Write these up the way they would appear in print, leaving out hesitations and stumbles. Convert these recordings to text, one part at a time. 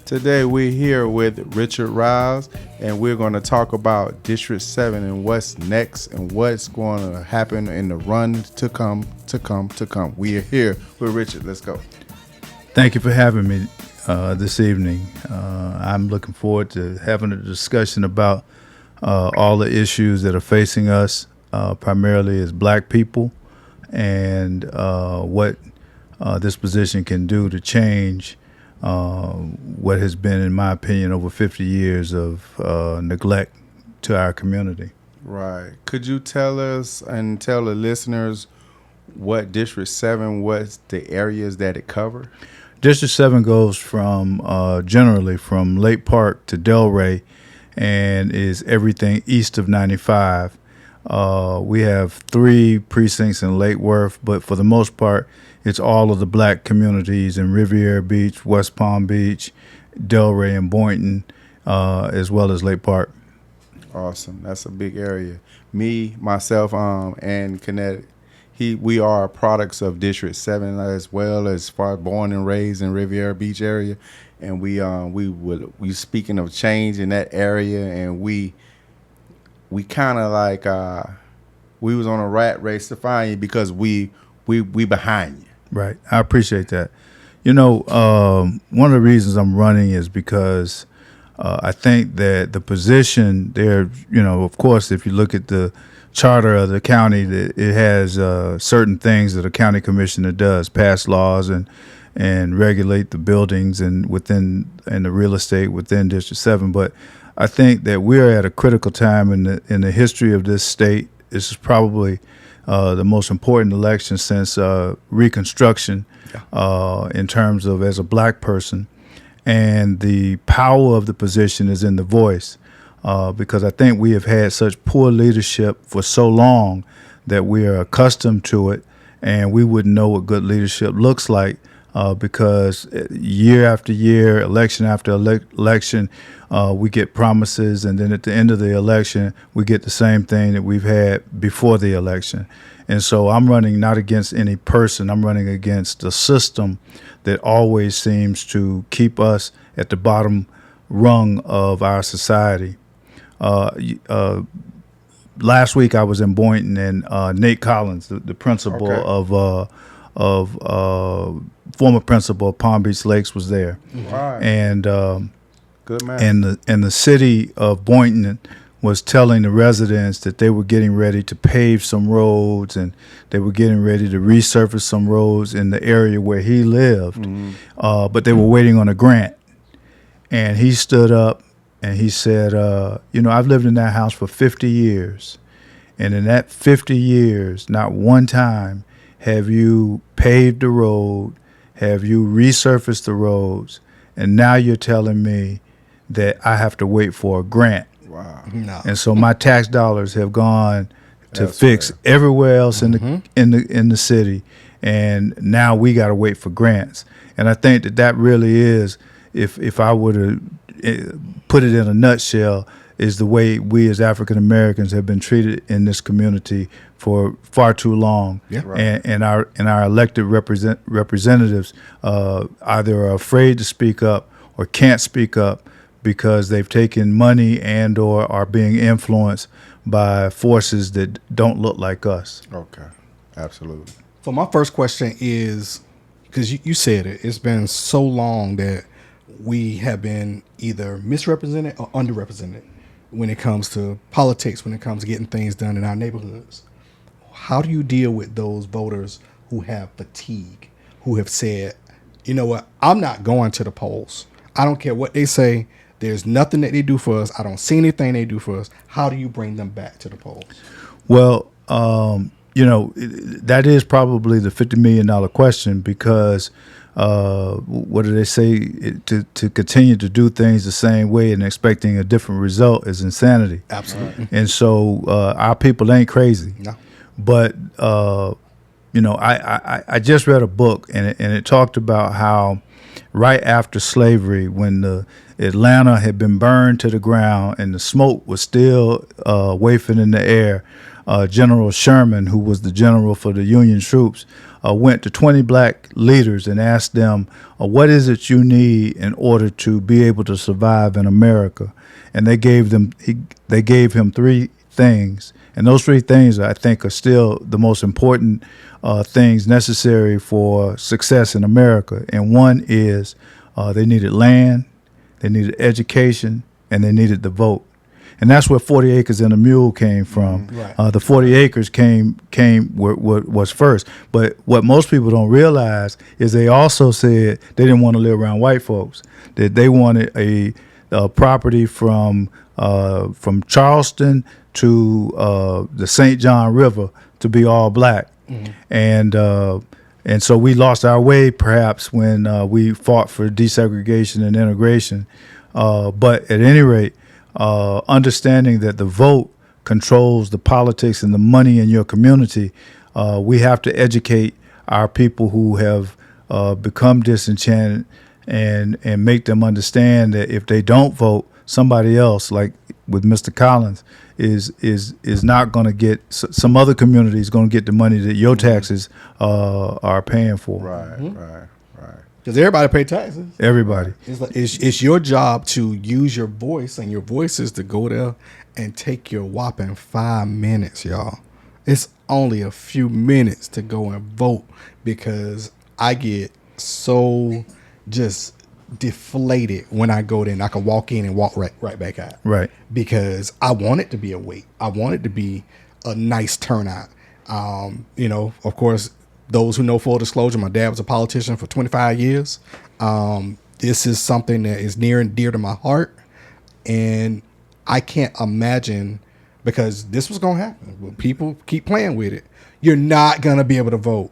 Today we're here with Richard Ryles, and we're going to talk about District 7 and what's next and what's going to happen in the run to come. We are here with Richard. Let's go. Thank you for having me this evening. I'm looking forward to having a discussion about all the issues that are facing us, primarily as Black people, and what this position can do to change what has been, in my opinion, over 50 years of neglect to our community. Right. Could you tell us and tell the listeners what District 7, what's the areas that it covers? District 7 goes from generally from Lake Park to Delray and is everything east of 95. We have 3 precincts in Lake Worth, but for the most part, it's all of the Black communities in Riviera Beach, West Palm Beach, Delray, and Boynton, as well as Lake Park. Awesome. That's a big area. Me, myself, and Kinetic, we are products of District 7 as well, as far born and raised in Riviera Beach area. And we speaking of change in that area, and we kind of like we was on a rat race to find you because we behind you. Right. I appreciate that. You know, one of the reasons I'm running is because I think that the position there, you know, of course, if you look at the charter of the county, that it has certain things that a county commissioner does, pass laws and regulate the buildings and the real estate within District 7. But I think that we're at a critical time in the history of this state. This is probably the most important election since Reconstruction, in terms of as a Black person. And the power of the position is in the voice, because I think we have had such poor leadership for so long that we are accustomed to it, and we wouldn't know what good leadership looks like, because year after year, election after election, we get promises, and then at the end of the election, we get the same thing that we've had before the election. And so I'm running not against any person, I'm running against a system that always seems to keep us at the bottom rung of our society. Last week I was in Boynton, and Nate Collins, the principal former principal of Palm Beach Lakes, was there. Right. And good man. And the city of Boynton was telling the residents that they were getting ready to pave some roads, and they were getting ready to resurface some roads in the area where he lived, but they were waiting on a grant. And he stood up and he said, I've lived in that house for 50 years, and in that 50 years, not one time have you paved the road, have you resurfaced the roads, and now you're telling me that I have to wait for a grant. Wow. No. And so my tax dollars have gone to fix everywhere else in the city, and now we got to wait for grants. And I think that really is, if I were to put it in a nutshell, is the way we as African Americans have been treated in this community for far too long. Yeah. Right. And our elected representatives either are afraid to speak up or can't speak up because they've taken money and or are being influenced by forces that don't look like us. Okay. Absolutely. So my first question is, because you said it, it's been so long that we have been either misrepresented or underrepresented when it comes to politics, when it comes to getting things done in our neighborhoods. How do you deal with those voters who have fatigue, who have said, you know what, I'm not going to the polls. I don't care what they say. There's nothing that they do for us. I don't see anything they do for us. How do you bring them back to the polls? Well, that is probably the $50 million question, because what do they say? To continue to do things the same way and expecting a different result is insanity. Absolutely. And so our people ain't crazy. No. But, I just read a book, and it talked about how right after slavery, when the Atlanta had been burned to the ground and the smoke was still wafting in the air, General Sherman, who was the general for the Union troops, went to 20 black leaders and asked them, what is it you need in order to be able to survive in America? And they gave him 3 things. And those 3 things, I think, are still the most important things necessary for success in America. And one is they needed land, they needed education, and they needed the vote. And that's where 40 acres and a mule came from. Right. The 40 acres was first. But what most people don't realize is they also said they didn't want to live around white folks. That they wanted a property from Charleston to the St. John River to be all black. Mm-hmm. And so we lost our way perhaps when we fought for desegregation and integration. But at any rate, understanding that the vote controls the politics and the money in your community, we have to educate our people who have become disenchanted and make them understand that if they don't vote, somebody else, like with Mr. Collins, is not going to get, some other community is going to get the money that your taxes are paying for. Right, Mm-hmm. right. Because everybody pay taxes. Everybody. It's your job to use your voice, and your voice is to go there and take your whopping 5 minutes, y'all. It's only a few minutes to go and vote, because I get so just deflated when I go there and I can walk in and walk right back out. Right. Because I want it to be a wait. I want it to be a nice turnout. Of course, those who know, full disclosure, my dad was a politician for 25 years. This is something that is near and dear to my heart. And I can't imagine, because this was going to happen. When people keep playing with it, you're not going to be able to vote.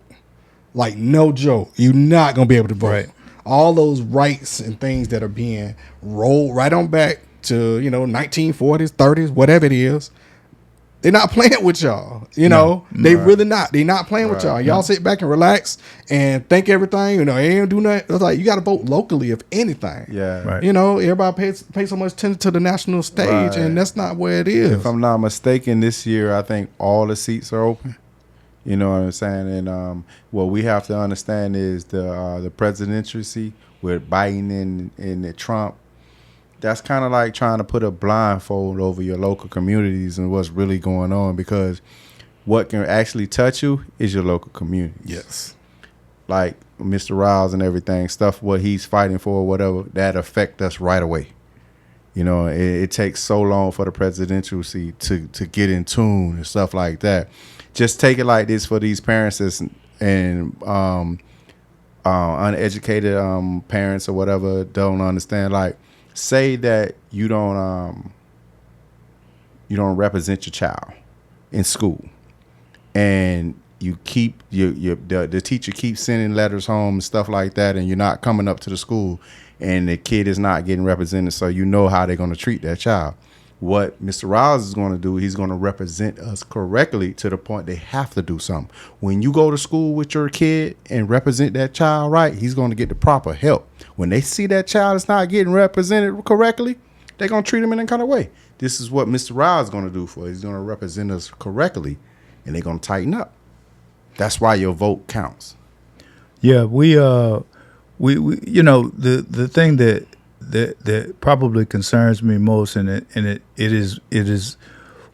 Like, no joke. You're not going to be able to vote. Right. All those rights and things that are being rolled right on back to, 1940s, 30s, whatever it is. They're not playing with y'all, They really not. They're not playing with y'all. Y'all sit back and relax and think everything. They ain't do nothing. It's like you got to vote locally, if anything. Yeah. Right. Everybody pays so much attention to the national stage, and that's not where it is. If I'm not mistaken, this year I think all the seats are open. You know what I'm saying? And what we have to understand is the presidency with Biden and Trump. That's kind of like trying to put a blindfold over your local communities and what's really going on, because what can actually touch you is your local community. Yes. Like Mr. Ryles and everything, stuff what he's fighting for, whatever, that affect us right away. It takes so long for the presidency to get in tune and stuff like that. Just take it like this for these parents and uneducated parents or whatever don't understand. Like, say that you don't represent your child in school, and you keep the teacher keeps sending letters home and stuff like that, and you're not coming up to the school, and the kid is not getting represented, so you know how they're going to treat that child. What Mr. Ryles is going to do, he's going to represent us correctly to the point they have to do something. When you go to school with your kid and represent that child right, he's going to get the proper help. When they see that child is not getting represented correctly, they're going to treat him in that kind of way. This is what Mr. Ryles is going to do for us. He's going to represent us correctly, and they're going to tighten up. That's why your vote counts. Yeah, we the thing that probably concerns me most, and it is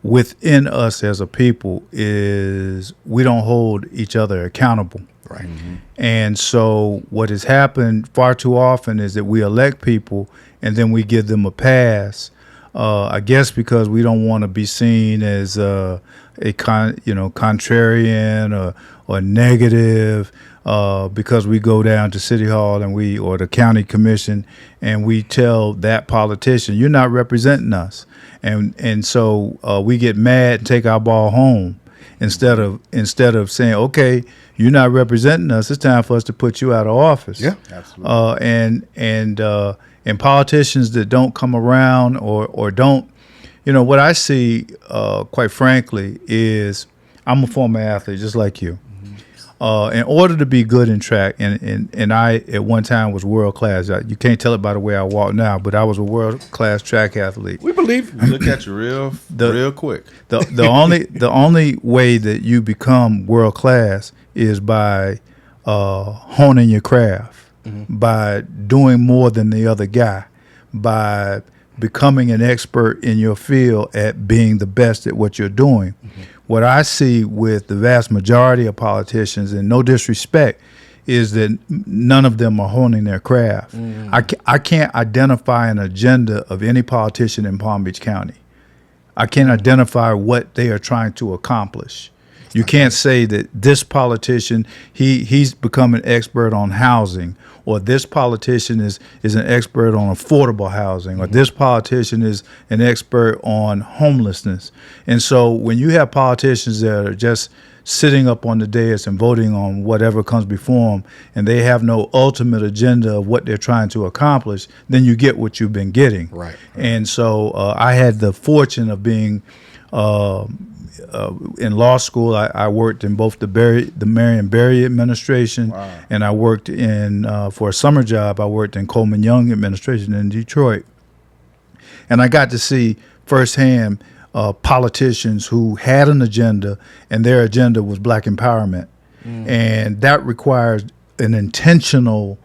within us as a people, is we don't hold each other accountable. Right. Mm-hmm. And so what has happened far too often is that we elect people and then we give them a pass. I guess because we don't want to be seen as contrarian or negative. Because we go down to City Hall or the county commission and we tell that politician, you're not representing us. And so we get mad and take our ball home instead of saying, okay, you're not representing us. It's time for us to put you out of office. Yeah, absolutely. And politicians that don't come around or don't, what I see, quite frankly, is I'm a former athlete just like you. In order to be good in track, and I at one time was world class. You can't tell it by the way I walk now, but I was a world class track athlete. We believe. Look at you real quick. The only way that you become world class is by honing your craft, by doing more than the other guy, by becoming an expert in your field at being the best at what you're doing. What I see with the vast majority of politicians, and no disrespect, is that none of them are honing their craft. I can't identify an agenda of any politician in Palm Beach County. I can't identify what they are trying to accomplish. You can't say that this politician, he's become an expert on housing, or this politician is an expert on affordable housing, or this politician is an expert on homelessness. And so when you have politicians that are just sitting up on the dais and voting on whatever comes before them, and they have no ultimate agenda of what they're trying to accomplish, then you get what you've been getting. Right. And so I had the fortune of being in law school. I worked in both the Marion Barry administration, and I worked in for a summer job. I worked in Coleman Young administration in Detroit, and I got to see firsthand politicians who had an agenda, and their agenda was black empowerment, and that requires an intentional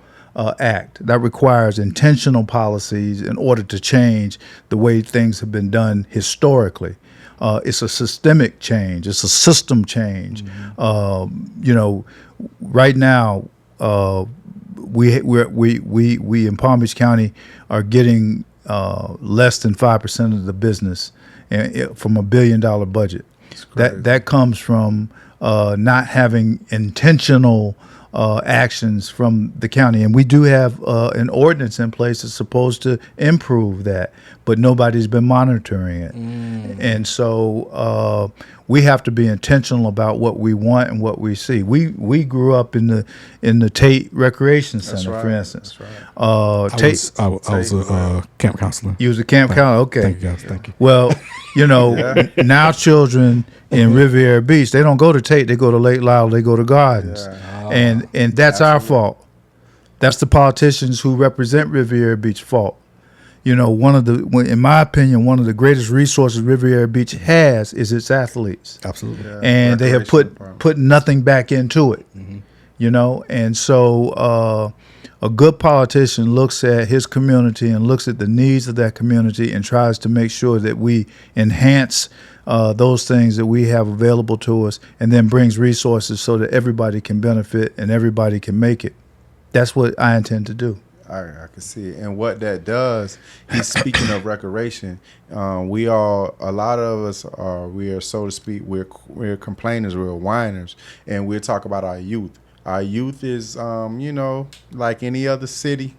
act. That requires intentional policies in order to change the way things have been done historically. It's a systemic change. It's a system change. Right now, we in Palm Beach County are getting less than 5% of the business from $1 billion budget. That comes from not having intentional actions from the county, and we do have an ordinance in place that's supposed to improve that, but nobody's been monitoring it. And so we have to be intentional about what we want and what we see. We grew up in the Tate Recreation Center, for instance. I was a camp counselor. You was a camp counselor? Okay. Thank you, guys. Thank you. Well, now children in Riviera Beach, they don't go to Tate, they go to Lake Lyle, they go to Gardens. And that's our fault. That's the politicians who represent Riviera Beach fault. In my opinion, one of the greatest resources Riviera Beach has is its athletes. Absolutely. And they have put nothing back into it. And so a good politician looks at his community and looks at the needs of that community and tries to make sure that we enhance those things that we have available to us, and then brings resources so that everybody can benefit and everybody can make it. That's what I intend to do. I can see it. And what that does, he's speaking of recreation. A lot of us we are, so to speak, we're complainers, we're whiners, and we'll talk about our youth. Our youth is, like any other city,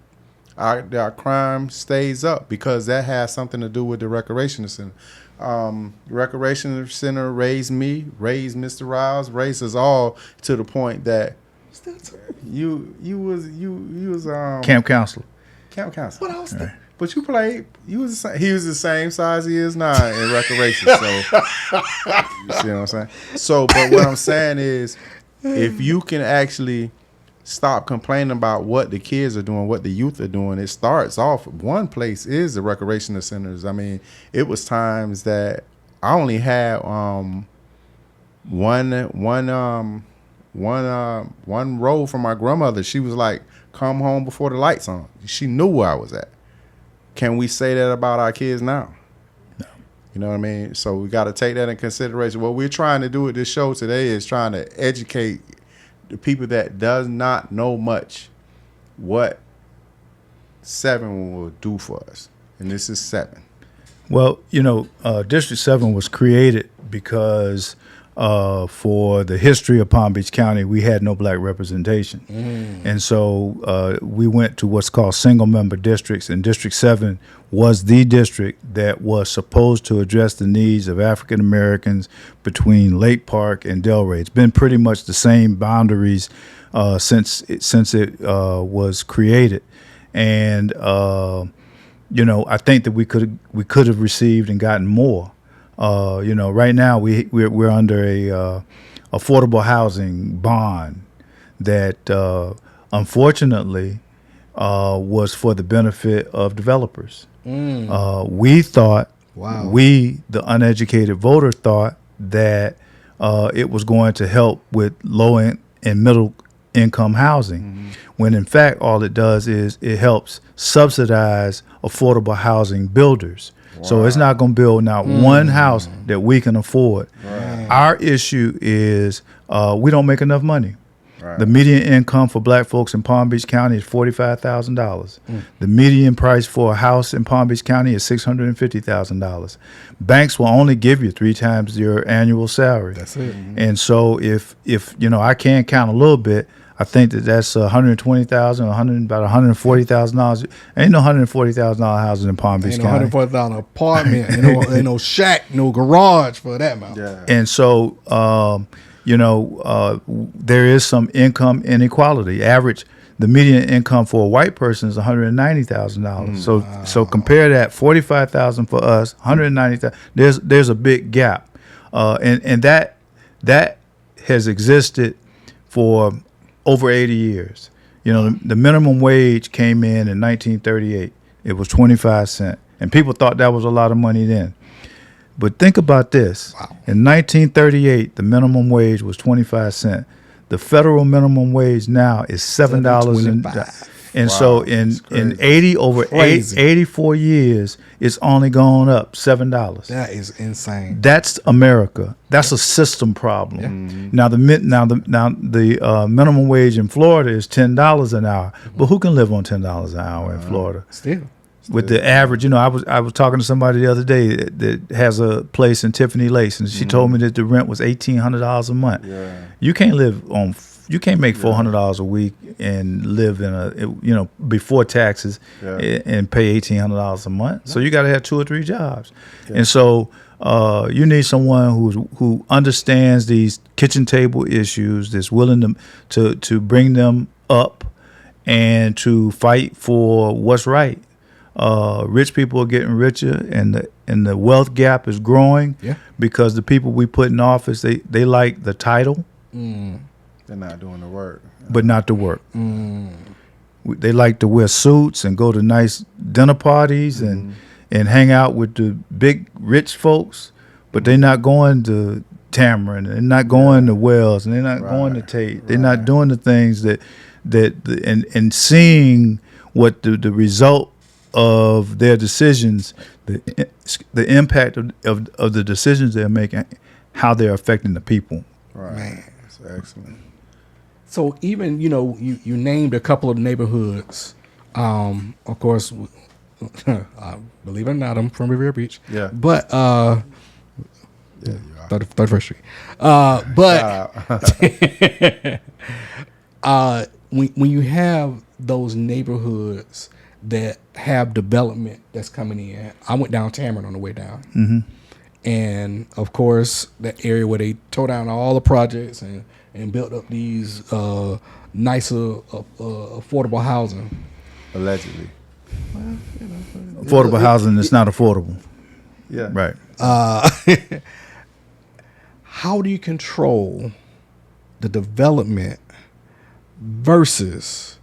our crime stays up because that has something to do with the recreation center. The recreation center raised me, raised Mr. Ryles, raised us all to the point that you was camp counselor. Camp counselor. What else? Right. But you played. He was the same size he is now in recreation. So you see what I'm saying? So, but what I'm saying is, if you can actually stop complaining about what the kids are doing, what the youth are doing, it starts off. One place is the recreation centers. I mean, it was times that I only had one row from my grandmother. She was like, "Come home before the lights on." She knew where I was at. Can we say that about our kids now? No. You know what I mean? So we got to take that in consideration. What we're trying to do with this show today is trying to educate the people that does not know much what 7 will do for us. And this is 7. Well, District 7 was created because for the history of Palm Beach County, we had no black representation. And so we went to what's called single member districts, and District 7 was the district that was supposed to address the needs of African Americans between Lake Park and Delray. It's been pretty much the same boundaries since it was created. And I think that we could have received and gotten more. Right now we're under a affordable housing bond that unfortunately was for the benefit of developers. We thought, the uneducated voter thought that it was going to help with low and middle income housing, when in fact all it does is it helps subsidize affordable housing builders. So it's not going to build not one house that we can afford. Our issue is we don't make enough money. The median income for black folks in Palm Beach County is $45,000. The median price for a house in Palm Beach County is $650,000. Banks will only give you 3 times your annual salary. That's it. And so if I can count a little bit, I think that's $120,000, about $140,000. Ain't no $140,000 houses in Palm Beach County. Ain't no $140,000 apartment. ain't no shack, no garage for that amount. Yeah. And so, there is some income inequality. The median income for a white person is $190,000. So compare that, $45,000 for us, $190,000. There's a big gap, and that has existed for over 80 years. The minimum wage came in 1938. It was 25 cents, and people thought that was a lot of money then. But think about this. Wow. In 1938, the minimum wage was 25 cents. The federal minimum wage now is $7. And so in 84 years, it's only gone up $7. That is insane. That's America. That's a system problem. Yeah. Now the minimum wage in Florida is $10 an hour. But who can live on $10 an hour in Florida? Still. With the average, I was talking to somebody the other day that has a place in Tiffany Lakes, and she told me that the rent was $1,800 a month. Yeah. You can't make $400 a week and live in before taxes and pay $1,800 a month. So you got to have 2 or 3 jobs, and so you need someone who understands these kitchen table issues, that's willing to bring them up and to fight for what's right. Rich people are getting richer, and the wealth gap is growing because the people we put in office, they like the title. They're not doing the work. But not the work. They like to wear suits and go to nice dinner parties and hang out with the big rich folks, but they're not going to Tamarind, they're not going to Wells, and they're not going to Tate. They're not doing the things and seeing what the result of their decisions, the impact of the decisions they're making, how they're affecting the people. Right. Man. That's excellent. So even, you named a couple of neighborhoods. Of course, believe it or not, I'm from Riviera Beach. Yeah. But Yeah, you are. 31st Street. But when you have those neighborhoods that have development that's coming in, I went down Tamarind on the way down. Mm-hmm. And of course, that area where they tore down all the projects and built up these nicer, affordable housing. Allegedly. Affordable housing is not affordable. Yeah. Right. How do you control the development versus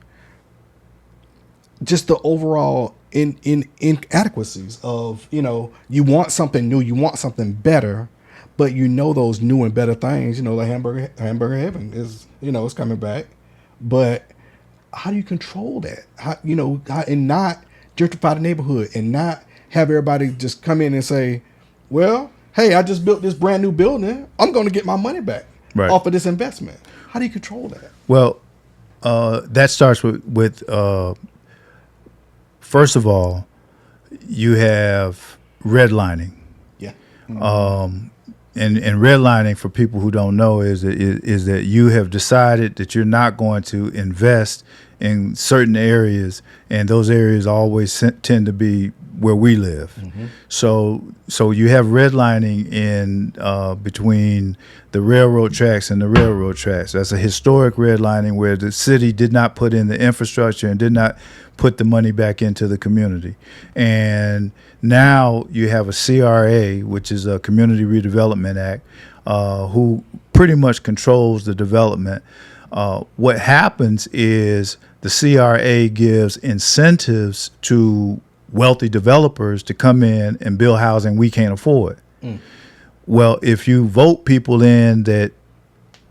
just the overall inadequacies of, you want something new, you want something better, but those new and better things, like hamburger heaven is, it's coming back. But how do you control that? And not gentrify the neighborhood and not have everybody just come in and say, well, hey, I just built this brand new building. I'm going to get my money back off of this investment. How do you control that? Well, that starts with first of all, you have redlining. Yeah. And redlining, for people who don't know, is that you have decided that you're not going to invest in certain areas, and those areas always tend to be where we live. Mm-hmm. So you have redlining in between the railroad tracks and the railroad tracks. That's a historic redlining where the city did not put in the infrastructure and did not put the money back into the community. And now you have a CRA, which is a Community Redevelopment Act, who pretty much controls the development. What happens is the CRA gives incentives to wealthy developers to come in and build housing we can't afford. Well, if you vote people in that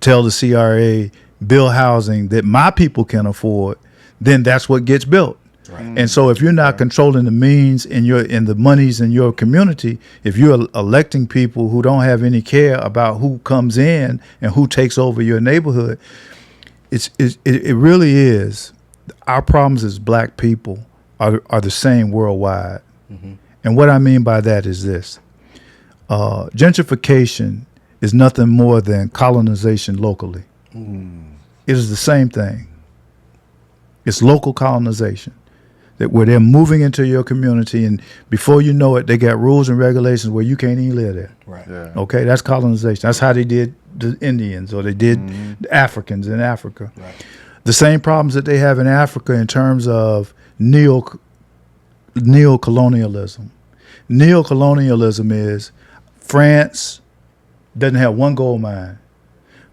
tell the CRA build housing that my people can afford, then that's what gets built. Right. And so if you're not controlling the means in the monies in your community, if you're electing people who don't have any care about who comes in and who takes over your neighborhood, it really is. Our problems as black people are the same worldwide. Mm-hmm. And what I mean by that is this. Gentrification is nothing more than colonization locally. It is the same thing. It's local colonization. That where they're moving into your community, and before you know it, they got rules and regulations where you can't even live there. Right. Yeah. Okay, that's colonization. That's how they did the Indians, or they did the Africans in Africa. Right. The same problems that they have in Africa in terms of neocolonialism. Neocolonialism is France doesn't have one gold mine,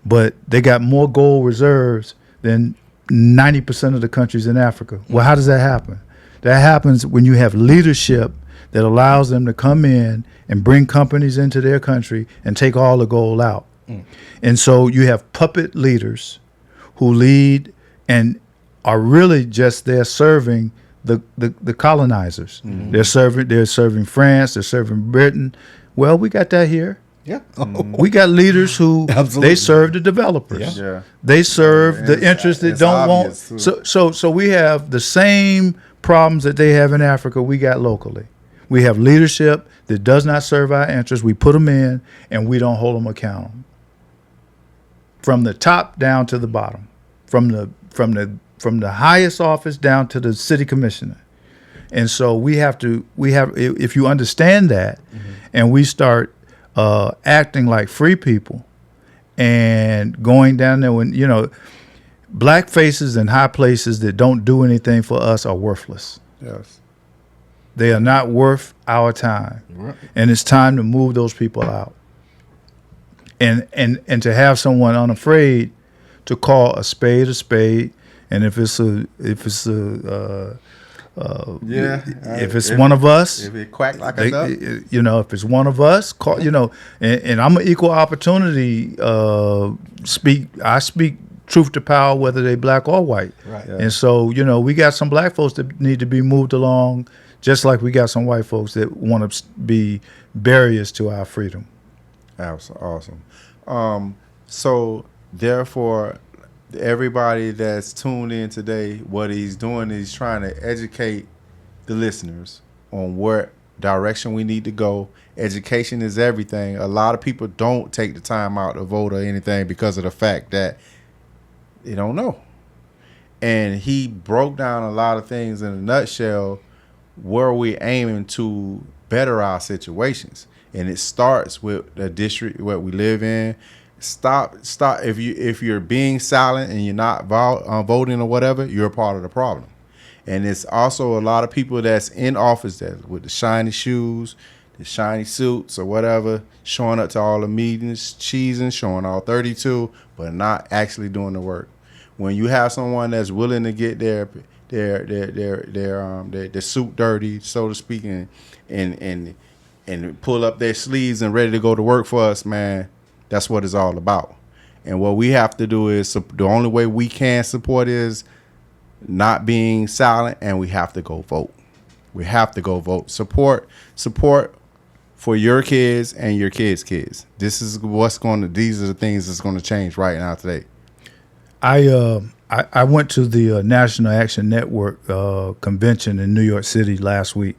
but they got more gold reserves than 90% of the countries in Africa. Well, how does that happen? That happens when you have leadership that allows them to come in and bring companies into their country and take all the gold out. And so you have puppet leaders who lead and are really just there serving the colonizers. They're serving France, they're serving Britain. Well, we got that here. Yeah. We got leaders who Absolutely. They serve the developers. Yeah. They serve And the interests that it's don't want. obvious, too. So we have the same problems that they have in Africa. We got locally. We have leadership that does not serve our interests. We put them in, and we don't hold them accountable. From the top down to the bottom, from the highest office down to the city commissioner. And so we have if you understand that, and we start acting like free people and going down there when, black faces in high places that don't do anything for us are worthless. Yes. They are not worth our time. Right. And it's time to move those people out. And to have someone unafraid to call a spade, and if it's one of us, if it quack like a duck, if it's one of us, call, and I'm an equal opportunity I speak truth to power, whether they black or white. Right. Yeah. And so, we got some black folks that need to be moved along, just like we got some white folks that want to be barriers to our freedom. Awesome. So therefore, everybody that's tuned in today, what he's doing is trying to educate the listeners on what direction we need to go. Education is everything. A lot of people don't take the time out to vote or anything because of the fact that they don't know. And he broke down a lot of things in a nutshell where we're aiming to better our situations. And it starts with the district what we live in. Stop. If you're being silent and you're not voting or whatever, you're a part of the problem. And it's also a lot of people that's in office that with the shiny shoes, the shiny suits or whatever, showing up to all the meetings, cheesing, showing all 32, but not actually doing the work. When you have someone that's willing to get their suit dirty, so to speak, and pull up their sleeves and ready to go to work for us, man, that's what it's all about. And what we have to do is, the only way we can support is not being silent, and we have to go vote. We have to go vote. Support for your kids and your kids' kids. These are the things that's going to change right now today. I went to the National Action Network convention in New York City last week,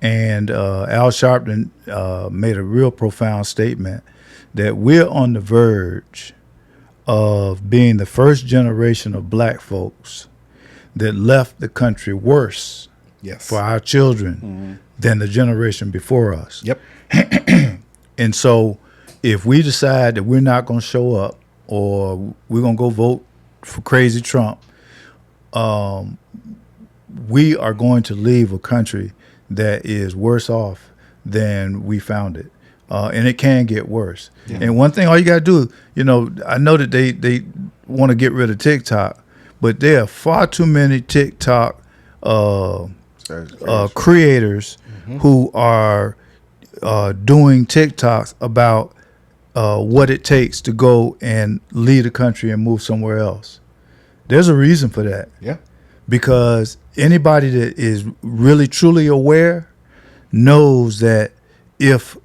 and Al Sharpton made a real profound statement that we're on the verge of being the first generation of black folks that left the country worse for our children than the generation before us. Yep. And so if we decide that we're not going to show up, or we're going to go vote for crazy Trump, we are going to leave a country that is worse off than we found it. And it can get worse. Yeah. And one thing, all you got to do, I know that they want to get rid of TikTok, but there are far too many TikTok creators who are doing TikToks about what it takes to go and leave the country and move somewhere else. There's a reason for that. Yeah. Because anybody that is really truly aware knows that if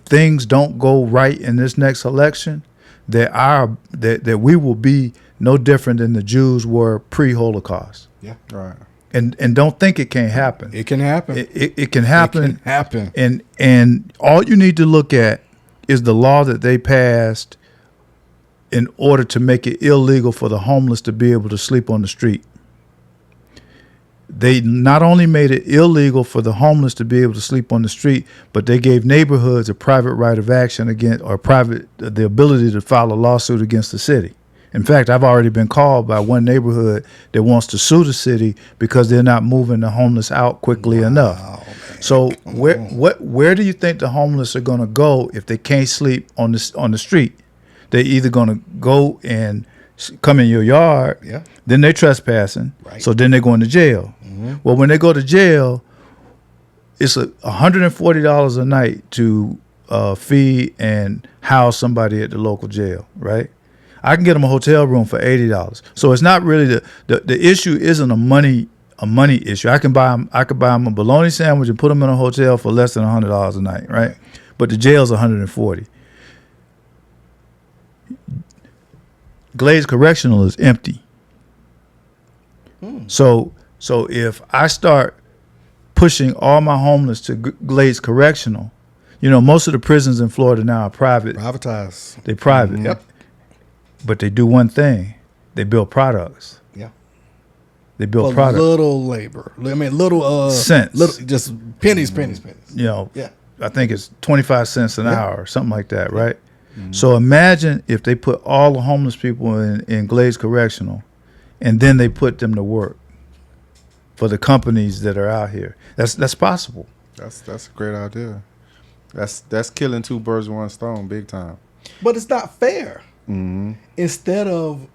things don't go right in this next election, that we will be no different than the Jews were pre-Holocaust. Yeah. Right. And don't think it can't happen. It can happen. It can happen. It can happen. And all you need to look at is the law that they passed in order to make it illegal for the homeless to be able to sleep on the street. They not only made it illegal for the homeless to be able to sleep on the street, but they gave neighborhoods a private right of action against, or the ability to file a lawsuit against the city. In fact, I've already been called by one neighborhood that wants to sue the city because they're not moving the homeless out quickly enough. Man. So where do you think the homeless are going to go if they can't sleep on the street? They're either going to go and come in your yard, then they're trespassing, so then they're going to jail. Well, when they go to jail, it's $140 a night to feed and house somebody at the local jail, right? I can get them a hotel room for $80. So it's not really the issue isn't a money issue. I could buy them a bologna sandwich and put them in a hotel for less than $100 a night, right? But the jail's $140. Glades Correctional is empty. So if I start pushing all my homeless to Glades Correctional, most of the prisons in Florida now are private. Privatized. They're private. Yep. But they do one thing. They build products. Yeah. They build For products. little labor. I mean, little cents. Little, just pennies. Yeah. I think it's 25 cents an hour or something like that, right? So imagine if they put all the homeless people in Glades Correctional, and then they put them to work for the companies that are out here. That's possible. That's a great idea. That's killing two birds with one stone, big time. But it's not fair. Mm-hmm. Instead of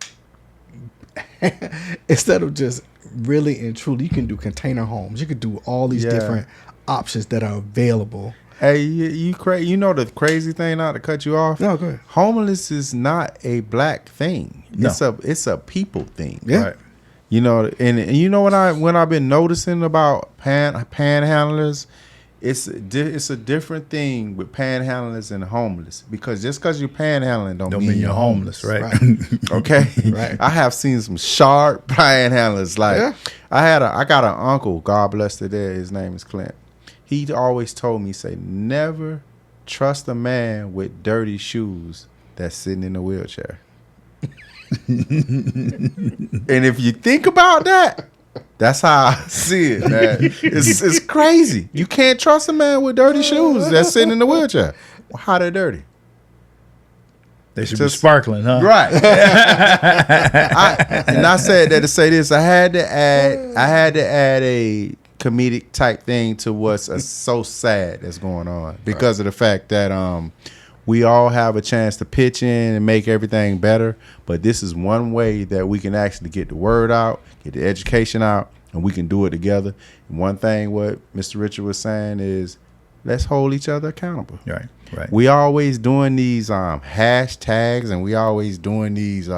just really and truly, you can do container homes. You could do all these different options that are available. Hey, you know the crazy thing, not to cut you off? No, go ahead. Homeless is not a black thing. No. It's a people thing. Yeah. Right. And you know what I've been noticing about panhandlers, it's a different thing with panhandlers and homeless, because just because you're panhandling don't mean you're homeless, right? Okay, Right. I have seen some sharp panhandlers. Like I got an uncle, God bless the dead. His name is Clint. He always told me, say, never trust a man with dirty shoes that's sitting in a wheelchair. And if you think about that, that's how I see it, man. It's crazy. You can't trust a man with dirty shoes that's sitting in a wheelchair. Well, how they dirty? They should be sparkling, huh? Right. I said that to say this. I had to add a comedic type thing to what's so sad that's going on, because of the fact that we all have a chance to pitch in and make everything better, but this is one way that we can actually get the word out, get the education out, and we can do it together. And one thing what Mr. Richard was saying is, let's hold each other accountable. Right. We always doing these hashtags, and we always doing these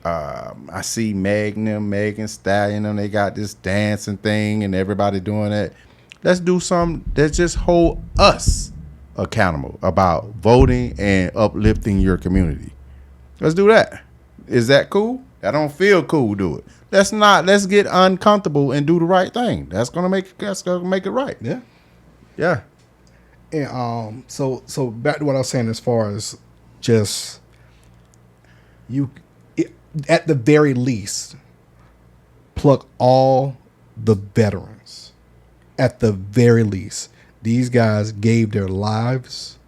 I see Megan Stallion, and they got this dancing thing and everybody doing it. Let's do something that just hold us accountable about voting and uplifting your community. Let's do that. Is that cool? I don't feel cool. Do it. Let's get uncomfortable and do the right thing. That's gonna make it right. Yeah. Yeah. And so back to what I was saying, as far as just at the very least, pluck all the veterans. At the very least, these guys gave their lives,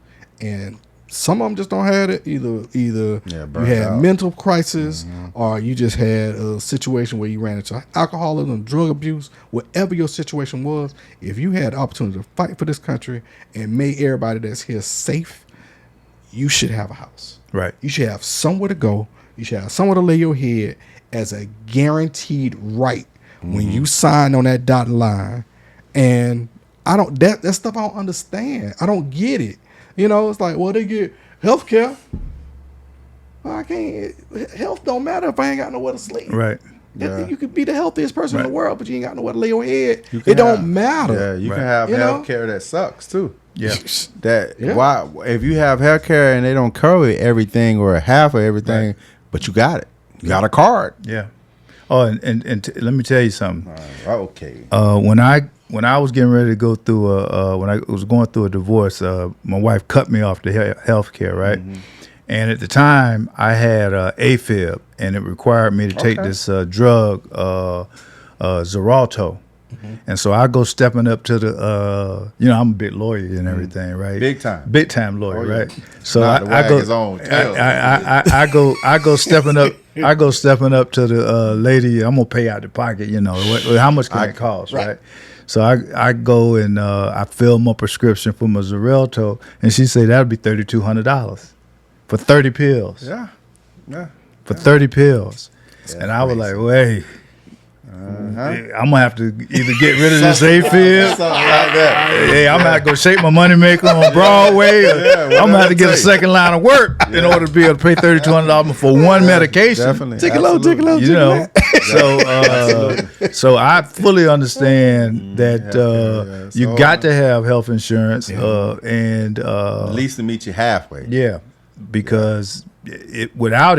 and some of them just don't have it. Either you had out. mental crisis, or you just had a situation where you ran into alcoholism, drug abuse, whatever your situation was. If you had the opportunity to fight for this country and make everybody that's here safe, you should have a house. Right. You should have somewhere to go. You should have somewhere to lay your head as a guaranteed right when you sign on that dotted line. And that stuff I don't understand. I don't get it. You know, it's like, well, they get health care. Well, I can't. Health don't matter if I ain't got nowhere to sleep. Right. Yeah. You could be the healthiest person in the world, but you ain't got nowhere to lay your head. You can It don't have- matter. Yeah, you Right. can have You know? health care that sucks too. Yeah. Yeah. Why if you have health care and they don't cover everything or half of everything, but you got it. You got a card. Yeah. Oh, and let me tell you something. Okay. When I was getting ready to go through when I was going through a divorce, my wife cut me off the health care, right? Mm-hmm. And at the time, I had AFib, and it required me to take Okay. this drug, Xarelto. Mm-hmm. And so I go stepping up to the, I'm a big lawyer and everything, right? Mm-hmm. Big time lawyer, Oh, yeah. right? So Not to I wag go, his own tail. I go stepping up. I go stepping up to the lady. I'm gonna pay out the pocket. How much can it cost, right? So I go and I fill my prescription for my Xarelto, and she say that'll be $3,200 for 30 pills. Yeah. Yeah. For 30 pills, and I was crazy. like, wait. I'm gonna have to either get rid of this AFib. Something like that. Hey, I'm gonna have to go shake my money maker on Broadway. Or I'm gonna have to get a take. second line of work in order to be able to pay $3,200 for one medication. Definitely. Take a load, take a load. You know, so I fully understand that yeah. you So, got to have health insurance, and At least to meet you halfway. yeah, because without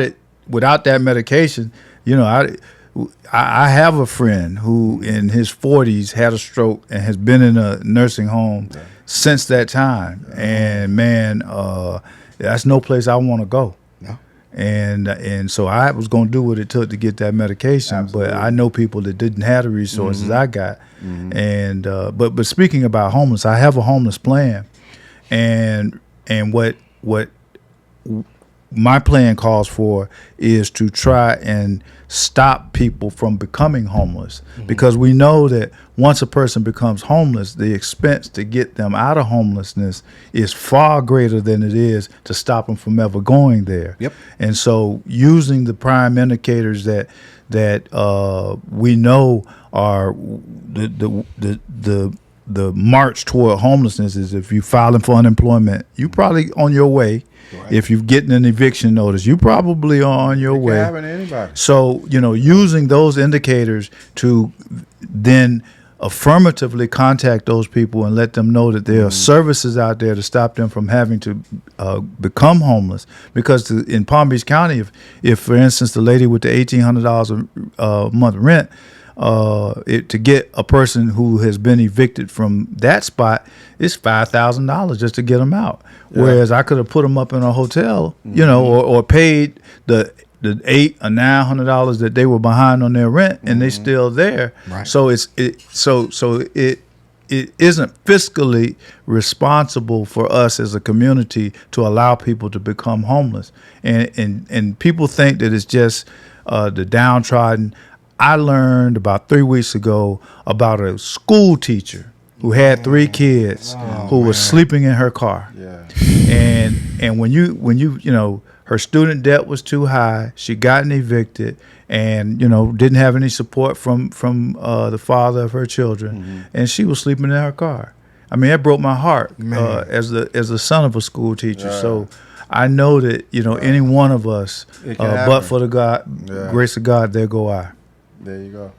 that medication, I have a friend who in his 40s had a stroke and has been in a nursing home since that time. And man, that's no place I want to go. No. And so I was going to do what it took to get that medication, but I know people that didn't have the resources I got. And but speaking about homeless, I have a homeless plan, and what my plan calls for is to try and stop people from becoming homeless, because we know that once a person becomes homeless, the expense to get them out of homelessness is far greater than it is to stop them from ever going there. Yep. And so using the prime indicators that we know are the march toward homelessness is if you're filing for unemployment, you probably on your way. Right. If you're getting an eviction notice, you probably are on your It can way. happen to anybody. So, using those indicators to then affirmatively contact those people and let them know that there are services out there to stop them from having to become homeless. Because in Palm Beach County, if for instance, the lady with the $1,800 a month rent, to get a person who has been evicted from that spot, it's $5,000 just to get them out. Yeah. Whereas I could have put them up in a hotel, or paid the $800 or $900 that they were behind on their rent, and they still there. Right. So it isn't fiscally responsible for us as a community to allow people to become homeless, and people think that it's just the downtrodden. I learned about 3 weeks ago about a school teacher who had 3 kids who was sleeping in her car. Yeah. And when you her student debt was too high, she gotten evicted, and didn't have any support from the father of her children, and she was sleeping in her car. I mean, that broke my heart as the son of a school teacher. Yeah. So I know that any one of us, It can but happen. for the grace of God, there go I. There you go.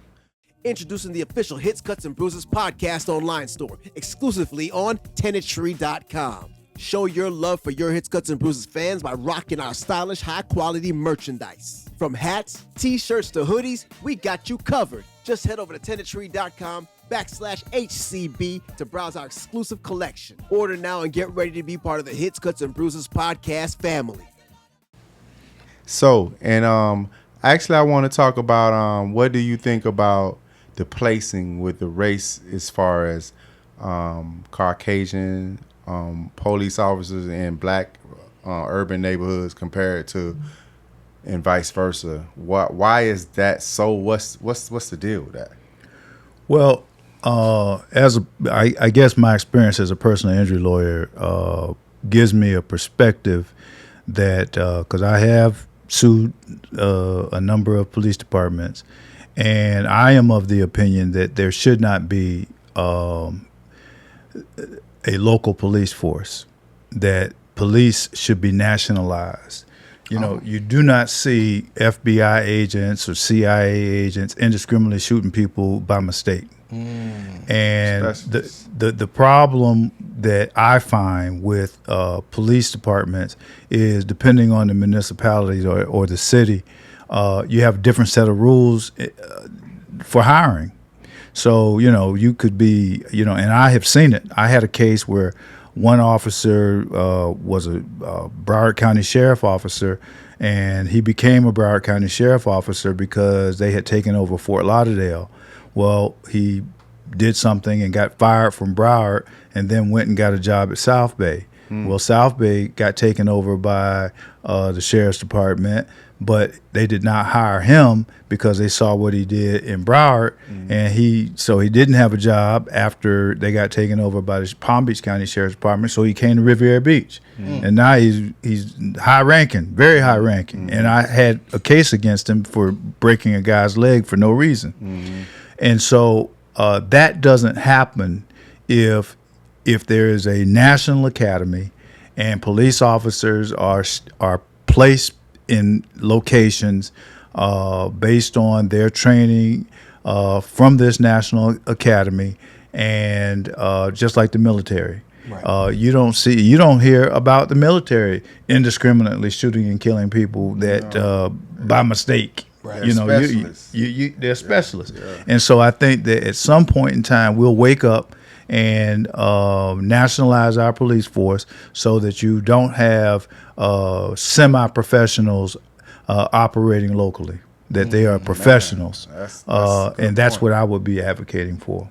Introducing the official Hits, Cuts, and Bruises podcast online store, exclusively on tenantry.com. Show your love for your Hits, Cuts, and Bruises fans by rocking our stylish, high-quality merchandise. From hats, t-shirts to hoodies, we got you covered. Just head over to tenantry.com/HCB to browse our exclusive collection. Order now and get ready to be part of the Hits, Cuts, and Bruises podcast family. So, and actually, I want to talk about what do you think about the placing with the race as far as Caucasian police officers in black urban neighborhoods compared to and vice versa? Why is that so? What's the deal with that? Well, I guess my experience as a personal injury lawyer gives me a perspective that because I have sued a number of police departments, and I am of the opinion that there should not be a local police force. that police should be nationalized. You know, you do not see FBI agents or CIA agents indiscriminately shooting people by mistake. And the problem that I find with police departments is, depending on the municipality or the city, you have a different set of rules for hiring. So, you know, you could be, you know, and I have seen it. I had a case where one officer was a Broward County Sheriff officer, and he became a Broward County Sheriff officer because they had taken over Fort Lauderdale. Well, he did something and got fired from Broward, and then went and got a job at South Bay. Well, South Bay got taken over by the Sheriff's Department, but they did not hire him because they saw what he did in Broward, and he didn't have a job after they got taken over by the Palm Beach County Sheriff's Department. So he came to Riviera Beach, and now he's high ranking, very high ranking. And I had a case against him for breaking a guy's leg for no reason. And so that doesn't happen if there is a national academy and police officers are placed in locations based on their training from this national academy, and just like the military. Right. You don't hear about the military indiscriminately shooting and killing people that by mistake. Right. You know, they're specialists. Yeah. And so I think that at some point in time we'll wake up and nationalize our police force so that you don't have semi-professionals operating locally, that they are professionals. And that's what I would be advocating for.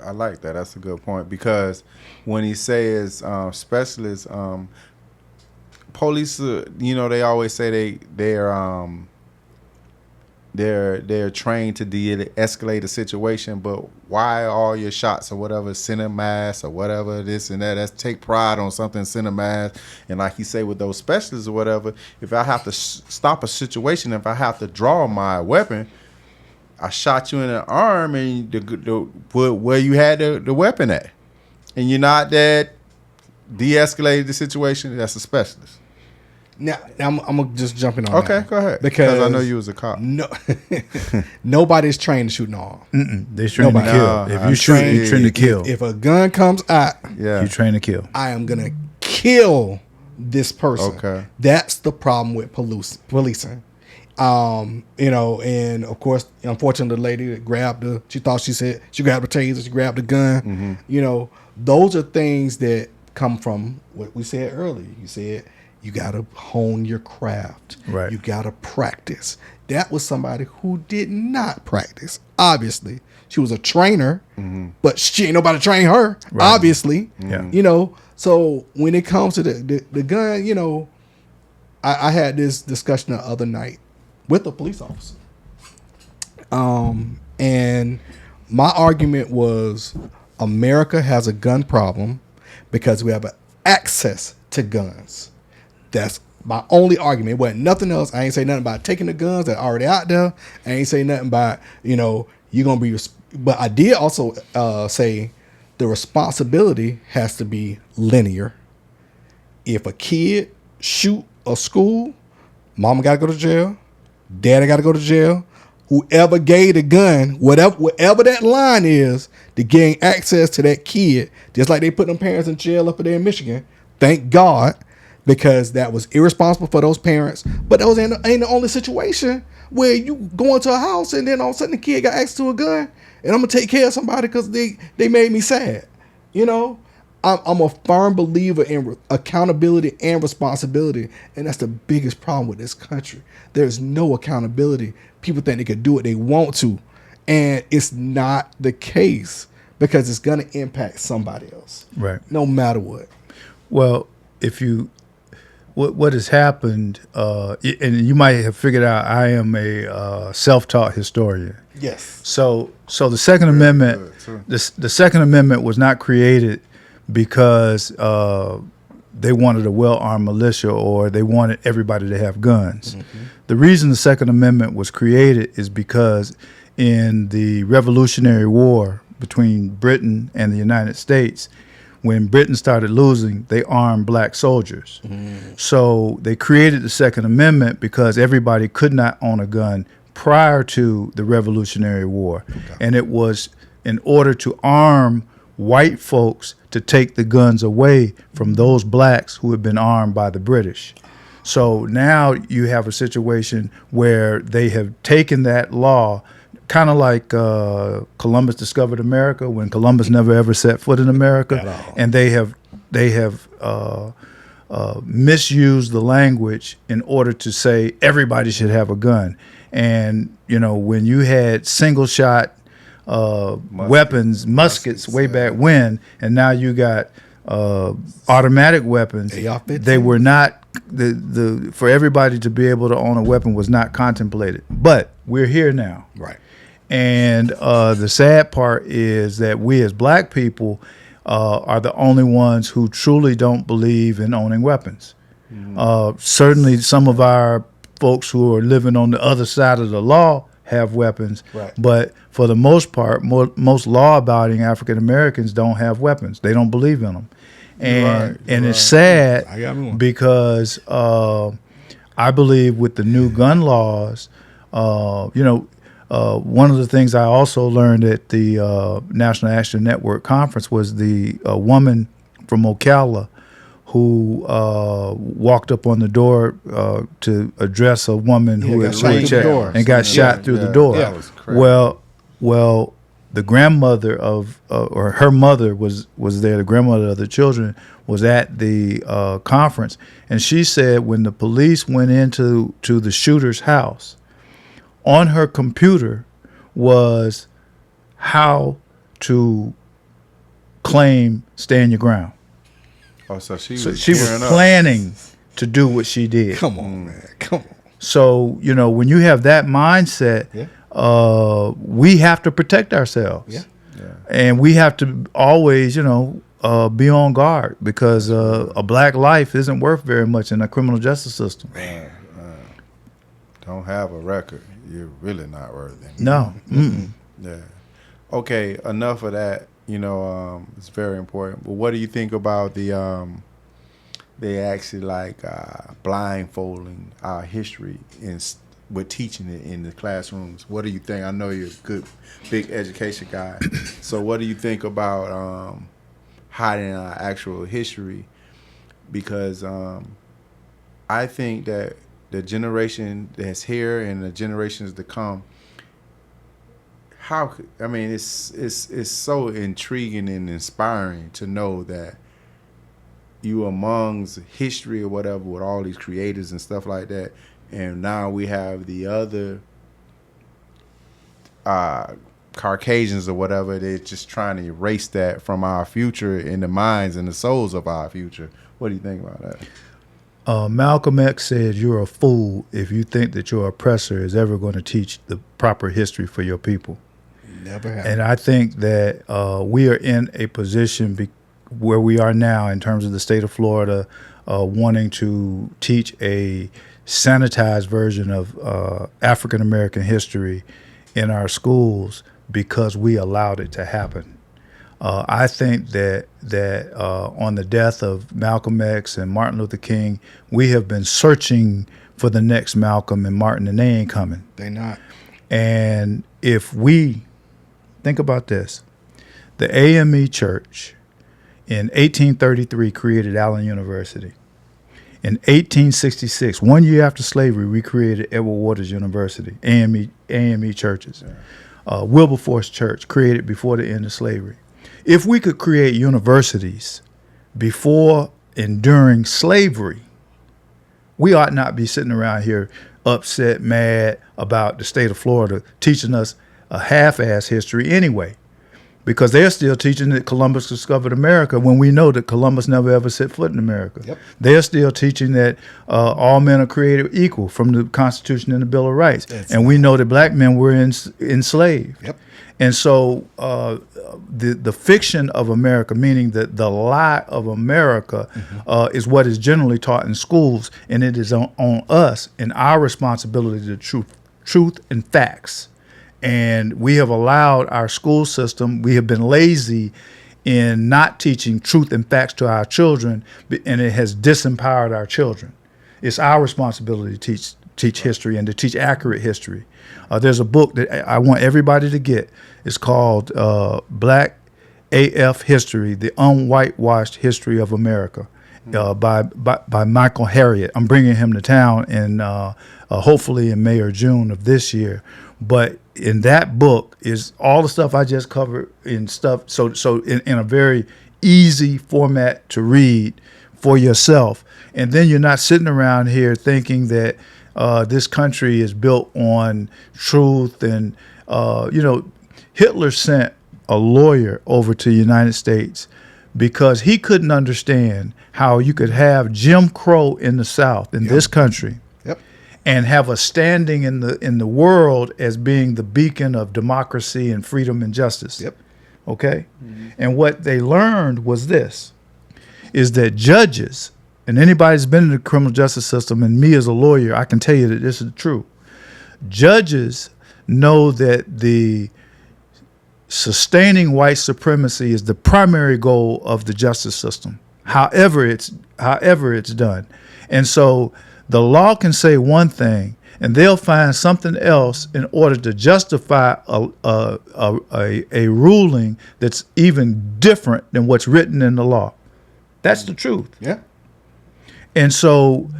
I like that. That's a good point, because when he says specialists, police, you know, they always say they're trained to de-escalate a situation, but why all your shots or whatever, send a mass or whatever, this and that, that's take pride on something, send a mass. And like you say with those specialists or whatever, if I have to stop a situation, if I have to draw my weapon, I shot you in the arm, and where you had the weapon at, and you're not that de-escalated the situation, that's a specialist. Now I'm gonna just jump in on that. Okay, go ahead. Because I know you was a cop. No, nobody's trained to shoot an arm. They're trained to kill. If you shoot, you're trained to kill. If a gun comes out, you train to kill. I am gonna kill this person. Okay, that's the problem with policing. You know, and of course, unfortunately, the lady that grabbed she grabbed the taser, she grabbed the gun. Mm-hmm. You know, those are things that come from what we said earlier. You said, you got to hone your craft. Right. You got to practice. That was somebody who did not practice. Obviously, she was a trainer, but she ain't nobody train her. Right. Obviously, you know. So when it comes to the gun, you know, I had this discussion the other night with a police officer, and my argument was America has a gun problem because we have access to guns. That's my only argument. It wasn't nothing else. I ain't say nothing about taking the guns that are already out there. I ain't say nothing about, you know, you're going to be, but I did also say the responsibility has to be linear. If a kid shoot a school, mama got to go to jail, daddy got to go to jail. Whoever gave the gun, whatever that line is, to gain access to that kid, just like they put them parents in jail up there in Michigan, thank God, because that was irresponsible for those parents. But those ain't the only situation where you go into a house and then all of a sudden the kid got access to a gun and I'm going to take care of somebody because they made me sad. You know, I'm a firm believer in accountability and responsibility, and that's the biggest problem with this country. There's no accountability. People think they can do what they want to, and it's not the case because it's going to impact somebody else, right? No matter what. Well, what has happened, and you might have figured out, I am a self-taught historian. Yes. So the Second Amendment, the Second Amendment was not created because they wanted a well-armed militia or they wanted everybody to have guns. Mm-hmm. The reason the Second Amendment was created is because in the Revolutionary War between Britain and the United States, when Britain started losing, they armed black soldiers. So they created the Second Amendment because everybody could not own a gun prior to the Revolutionary War. And it was in order to arm white folks to take the guns away from those blacks who had been armed by the British. So now you have a situation where they have taken that law, kind of like Columbus discovered America when Columbus never ever set foot in America, and they have misused the language in order to say everybody should have a gun. And you know, when you had single shot weapons, muskets way back when, and now you got automatic weapons, they were not the for everybody to be able to own a weapon was not contemplated. But we're here now, Right. and the sad part is that we as black people are the only ones who truly don't believe in owning weapons. Certainly some of our folks who are living on the other side of the law have weapons, Right. but for the most part, most law-abiding African Americans don't have weapons. They don't believe in them, and it's sad I got me one. because I believe with the new gun laws, one of the things I also learned at the National Action Network conference was the woman from Ocala who walked up on the door to address a woman who got had shot through the door. and got shot through the door. That was crazy. Well, the grandmother of or her mother was there. The grandmother of the children was at the conference, and she said when the police went into the shooter's house, on her computer was how to claim stand your ground. Oh, so she So was she was gearing up. planning to do what she did. Come on, man. Come on. So, you know, when you have that mindset, we have to protect ourselves. Yeah. And we have to always, be on guard because a black life isn't worth very much in the criminal justice system. Don't have a record. You're really not worth it. No. Mm-mm. Yeah. Okay, enough of that. It's very important. But what do you think about they actually blindfolding our history with teaching it in the classrooms? What do you think? I know you're a good, big education guy. So what do you think about hiding our actual history? Because I think that the generation that's here and the generations to come, it's so intriguing and inspiring to know that you amongst history or whatever with all these creators and stuff like that, and now we have the other Caucasians or whatever, they're just trying to erase that from our future in the minds and the souls of our future. What do you think about that? Malcolm X said, "You're a fool if you think that your oppressor is ever going to teach the proper history for your people." Never happened. And I think that we are in a position where we are now in terms of the state of Florida wanting to teach a sanitized version of African American history in our schools because we allowed it to happen. I think that on the death of Malcolm X and Martin Luther King, we have been searching for the next Malcolm and Martin, and they ain't coming. They not. And if we think about this, the AME Church in 1833 created Allen University. In 1866, 1 year after slavery, we created Edward Waters University, AME churches. Wilberforce Church created before the end of slavery. If we could create universities before and during slavery, we ought not be sitting around here upset, mad about the state of Florida teaching us a half-ass history anyway, because they're still teaching that Columbus discovered America when we know that Columbus never ever set foot in America. Yep. They're still teaching that all men are created equal from the Constitution and the Bill of Rights. And we know that black men were enslaved. Yep. And so the fiction of America, meaning that the lie of America, is what is generally taught in schools, and it is on us and our responsibility to truth and facts. And we have allowed our school system, we have been lazy in not teaching truth and facts to our children, and it has disempowered our children. It's our responsibility to teach history and to teach accurate history. There's a book that I want everybody to get. It's called Black AF History, The Unwhitewashed History of America, by Michael Harriot. I'm bringing him to town in hopefully in May or June of this year. But in that book is all the stuff I just covered in stuff. So in a very easy format to read for yourself. And then you're not sitting around here thinking that this country is built on truth. And, Hitler sent a lawyer over to the United States because he couldn't understand how you could have Jim Crow in the South, in this country, and have a standing in the world as being the beacon of democracy and freedom and justice. Okay? Mm-hmm. And what they learned was this, is that judges, and anybody who's been in the criminal justice system, and me as a lawyer, I can tell you that this is true. Judges know that the sustaining white supremacy is the primary goal of the justice system, however it's done. And so the law can say one thing, and they'll find something else in order to justify a ruling that's even different than what's written in the law. That's the truth. Yeah. And so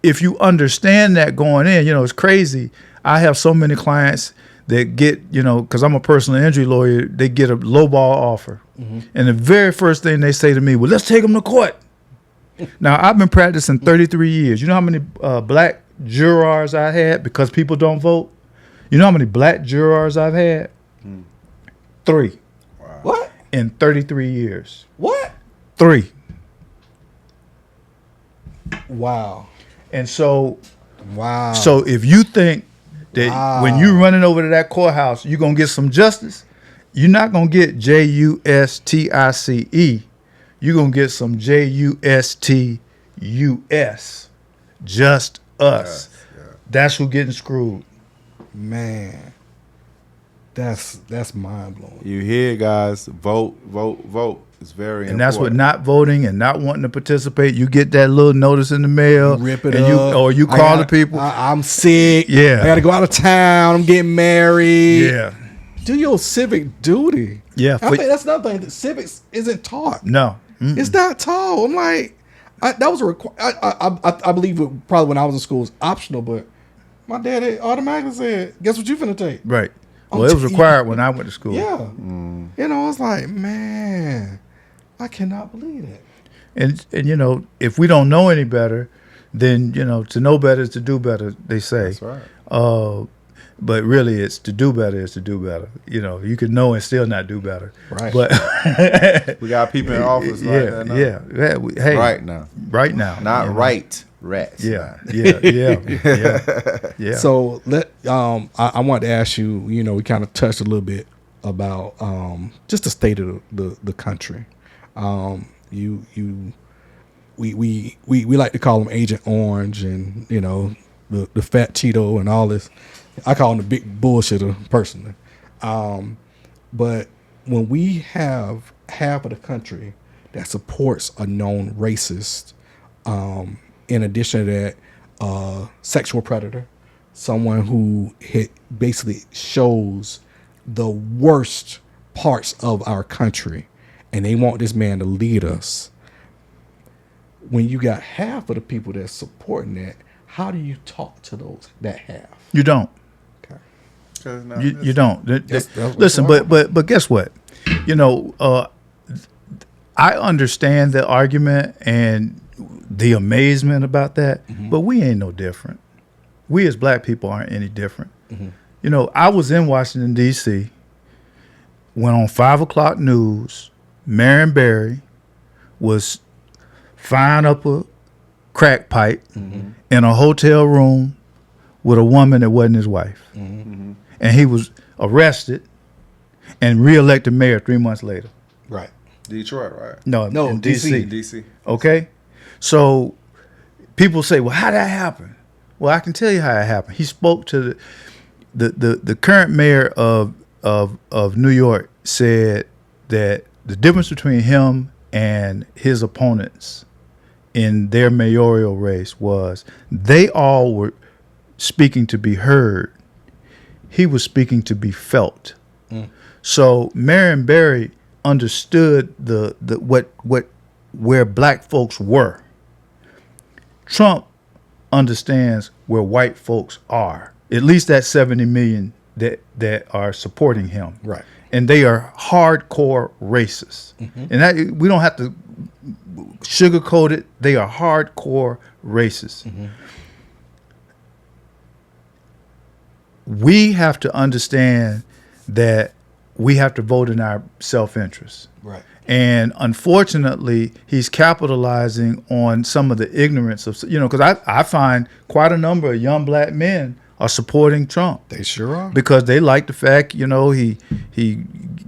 if you understand that going in, it's crazy. I have so many clients that get, because I'm a personal injury lawyer, they get a lowball offer. Mm-hmm. And the very first thing they say to me, well, let's take them to court. Now, I've been practicing 33 years. You know how many black jurors I had because people don't vote? You know how many black jurors I've had? 3. Wow. What? In 33 years. What? 3. Wow. And so, wow. So if you think that when you're running over to that courthouse, you're going to get some justice, you're not going to get JUSTICE. You're going to get some JUSTUS. Just us. Yeah. That's who getting screwed. Man. That's mind blowing. You hear, guys? Vote, vote, vote. It's very important. And that's what not voting and not wanting to participate. You get that little notice in the mail. Rip it and up. You call the people. I'm sick. Yeah. I got to go out of town. I'm getting married. Yeah. Do your civic duty. Yeah. I think that's another thing. That civics isn't taught. No. Mm-mm. It's not taught. I'm like, that was a I believe it probably when I was in school was optional, but my dad automatically said, guess what you finna take? Right. Well, it was required when I went to school. Yeah. Mm. It's like, man, I cannot believe that. And if we don't know any better, then, to know better is to do better, they say. That's right. But really, it's to do better is to do better. You can know and still not do better. Right. But we got people in office like that now. Hey, right now. Right now. Not right. Rats. Yeah. So I wanted to ask you, we kind of touched a little bit about just the state of the country. We like to call him Agent Orange and the fat Cheeto and all this. I call him the big bullshitter personally. But when we have half of the country that supports a known racist, in addition to that, sexual predator, someone who basically shows the worst parts of our country, and they want this man to lead us. When you got half of the people that's supporting that, how do you talk to that half? You don't. Okay. You don't. Listen, but guess what? I understand the argument and the amazement about that, but we ain't no different. We as black people aren't any different. Mm-hmm. I was in Washington, D.C., when on 5 o'clock news, Marion Barry was firing up a crack pipe in a hotel room with a woman that wasn't his wife. Mm-hmm. And he was arrested and reelected mayor 3 months later. Right. Detroit, right? No, in D.C. D.C. Okay? So people say, well, how did that happen? Well, I can tell you how it happened. He spoke to the current mayor of New York, said that the difference between him and his opponents in their mayoral race was they all were speaking to be heard. He was speaking to be felt. So Marion Barry understood the where black folks were. Trump understands where white folks are. At least that 70 million that are supporting him. Right. And they are hardcore racists. And that we don't have to sugarcoat it. They are hardcore racists. We have to understand that we have to vote in our self-interest. Right. And unfortunately, he's capitalizing on some of the ignorance of, because I find quite a number of young black men are supporting Trump. They sure are. Because they like the fact, he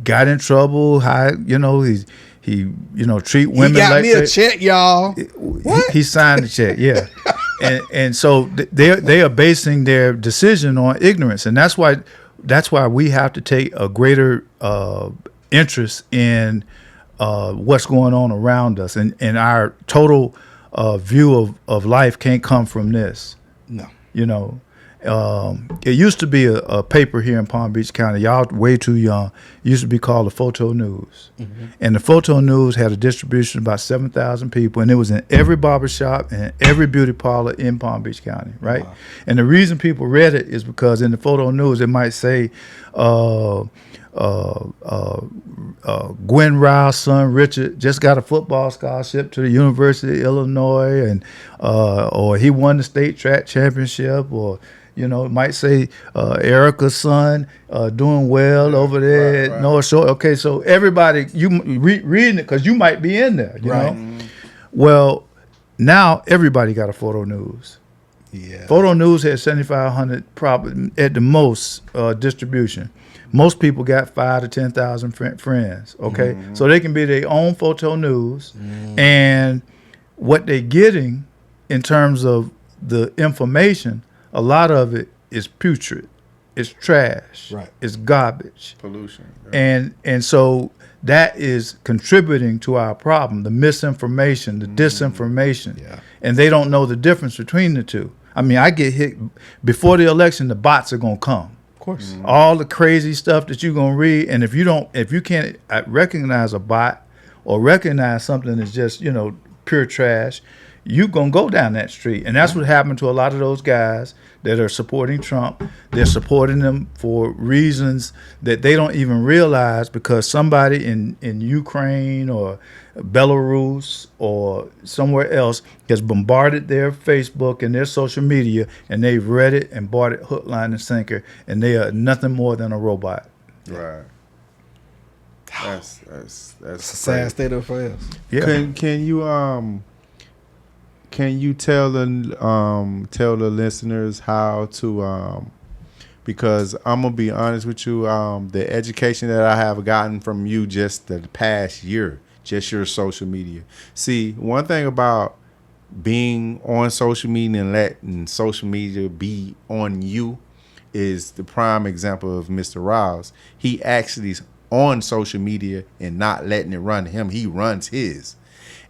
got in trouble, he treat women He got like me a check, y'all. What? He signed the check, yeah. and so they are basing their decision on ignorance, and that's why we have to take a greater interest in what's going on around us, and our total view of life can't come from this. No. It used to be a paper here in Palm Beach County. Y'all way too young. It used to be called the Photo News. And the Photo News had a distribution of about 7,000 people, and it was in every barbershop and every beauty parlor in Palm Beach County, right? Wow. And the reason people read it is because in the Photo News, it might say, Gwen Ryles' son Richard just got a football scholarship to the University of Illinois, and or he won the state track championship, or it might say Erica's son doing well over there at North Shore. Okay, so everybody, you reading it because you might be in there, you know. Well, now everybody got a Photo News. Yeah. Photo News has 7,500 probably at the most distribution. Most people got 5,000 to 10,000 friends. Okay, so they can be their own Photo News, and what they're getting in terms of the information, a lot of it is putrid, it's trash, it's garbage, pollution, and so that is contributing to our problem: the misinformation, the disinformation, and they don't know the difference between the two. I mean, I get hit before the election. The bots are gonna come. Of course. All the crazy stuff that you're gonna read, and if you can't recognize a bot or recognize something that's just pure trash, you're gonna go down that street. And that's what happened to a lot of those guys that are supporting Trump. They're supporting them for reasons that they don't even realize, because somebody in Ukraine or Belarus or somewhere else has bombarded their Facebook and their social media, and they've read it and bought it hook, line, and sinker, and they are nothing more than a robot. Right. That's a sad state of affairs. Yeah. Can you tell the listeners how to because I'm gonna be honest with you, the education that I have gotten from you just the past year, just your social media. See, one thing about being on social media and letting social media be on you is the prime example of Mr. Ryles. He actually is on social media and not letting it run him. He runs his.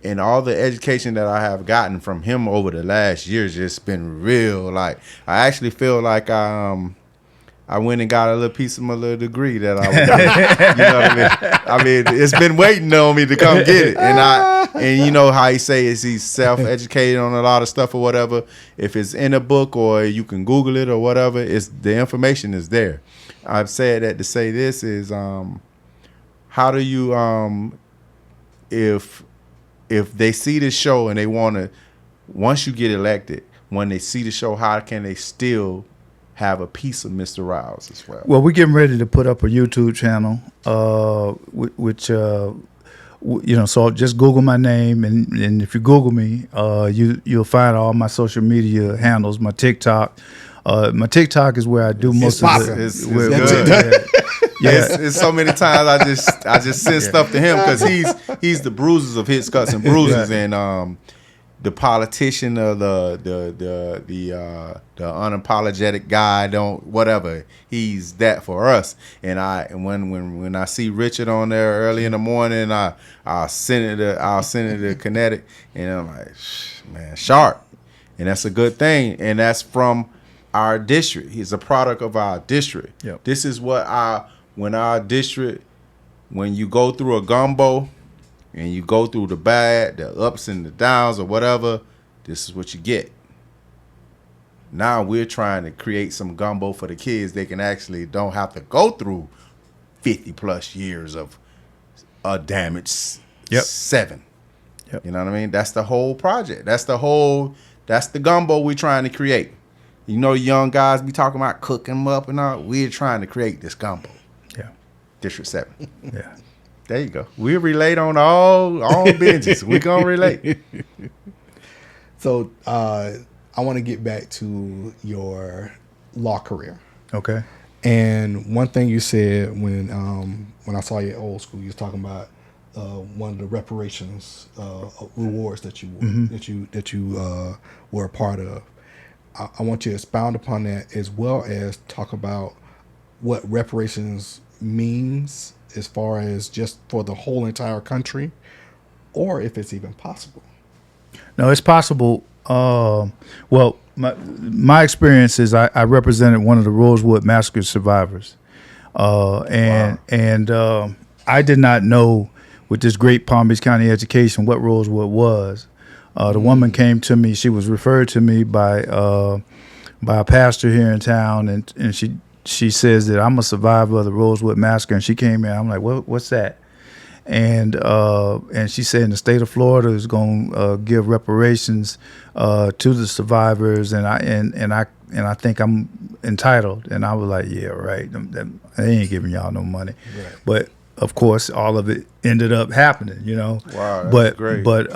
And all the education that I have gotten from him over the last year has just been real. Like, I actually feel like I went and got a little piece of my little degree that I was doing. You know what I mean? I mean, it's been waiting on me to come get it. And you know how he say is he's self-educated on a lot of stuff or whatever. If it's in a book or you can Google it or whatever, it's the information is there. I've said that to say this is how do you if they see this show and they want to, once you get elected, when they see the show, how can they still have a piece of Mr. Ryles as well? Well, we're getting ready to put up a YouTube channel, which so just Google my name, and if you Google me, you'll find all my social media handles, my TikTok. My TikTok is where I do most of it. It's good. Yeah, it's so many times I just send stuff to him because he's the Bruises of Hits, Cuts, and Bruises, and the politician or the unapologetic guy, don't whatever. He's that for us. And when I see Richard on there early in the morning, I'll send it to Kinetic, and I'm like, man, sharp. And that's a good thing. And that's from our district. He's a product of our district. Yep. This is what when you go through a gumbo and you go through the bad, the ups and the downs or whatever, this is what you get. Now we're trying to create some gumbo for the kids. They can actually don't have to go through 50 plus years of a damaged 7. Yep. You know what I mean? That's the whole project. That's the gumbo we're trying to create. You know, young guys be talking about cooking them up and all. We're trying to create this gumbo. Yeah. District 7. Yeah. There you go. We relate on all binges. We gonna relate. So I want to get back to your law career. Okay. And one thing you said when I saw you at Old School, you was talking about one of the reparations rewards that you were a part of. I want you to expound upon that, as well as talk about what reparations means as far as just for the whole entire country, or if it's even possible. No, it's possible. Well, my experience is I represented one of the Rosewood Massacre survivors, and I did not know with this great Palm Beach County education what Rosewood was. The woman came to me. She was referred to me by a pastor here in town, and she says that I'm a survivor of the Rosewood Massacre. And she came in. I'm like, what's that? And she said, in the state of Florida is going to give reparations to the survivors, and I think I'm entitled. And I was like, yeah, right. They ain't giving y'all no money, right. But of course, all of it ended up happening, you know. Wow, that's great. But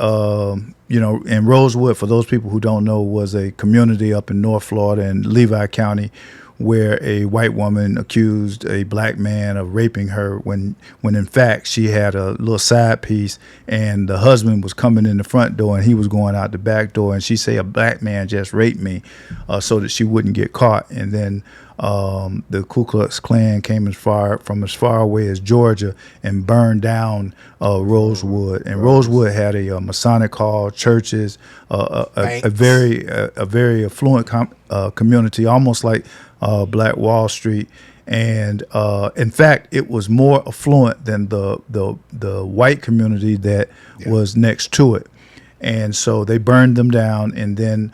you know, in Rosewood, for those people who don't know, was a community up in North Florida in Levi County, where a white woman accused a black man of raping her when in fact she had a little side piece, and the husband was coming in the front door and he was going out the back door, and she said, a black man just raped me, so that she wouldn't get caught. And then the Ku Klux Klan came from as far away as Georgia and burned down Rosewood. And Rosewood had a Masonic hall, churches, a very affluent community, almost like Black Wall Street. And in fact, it was more affluent than the white community that was next to it. And so they burned them down and then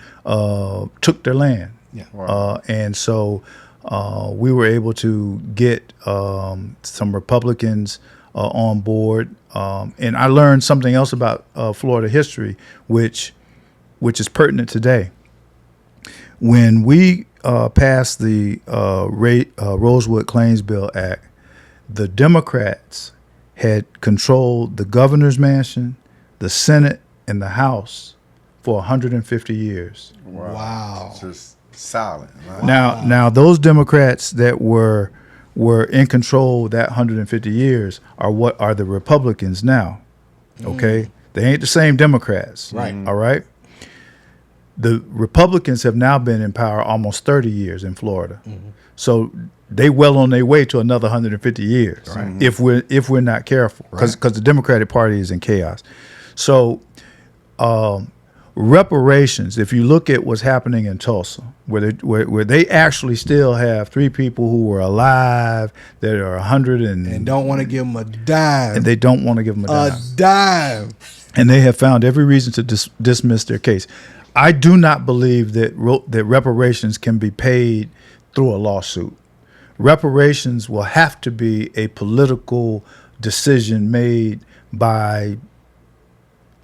took their land. Yeah. Wow. And so we were able to get some Republicans on board. And I learned something else about Florida history, which is pertinent today. When we passed the Rosewood Claims Bill Act, the Democrats had controlled the governor's mansion, the Senate, and the House for 150 years. Wow. Just silent. Right? Now those Democrats that were in control that 150 years are what are the Republicans now. Okay? They ain't the same Democrats. Right. All right? The Republicans have now been in power almost 30 years in Florida. Mm-hmm. So they well on their way to another 150 years, right. if we're not careful, because the Democratic Party is in chaos. So reparations, if you look at what's happening in Tulsa, where they actually still have 3 people who were alive that are 100 and don't want to give them a dime. And they don't want to give them a dime. And they have found every reason to dismiss their case. I do not believe that reparations can be paid through a lawsuit. Reparations will have to be a political decision made by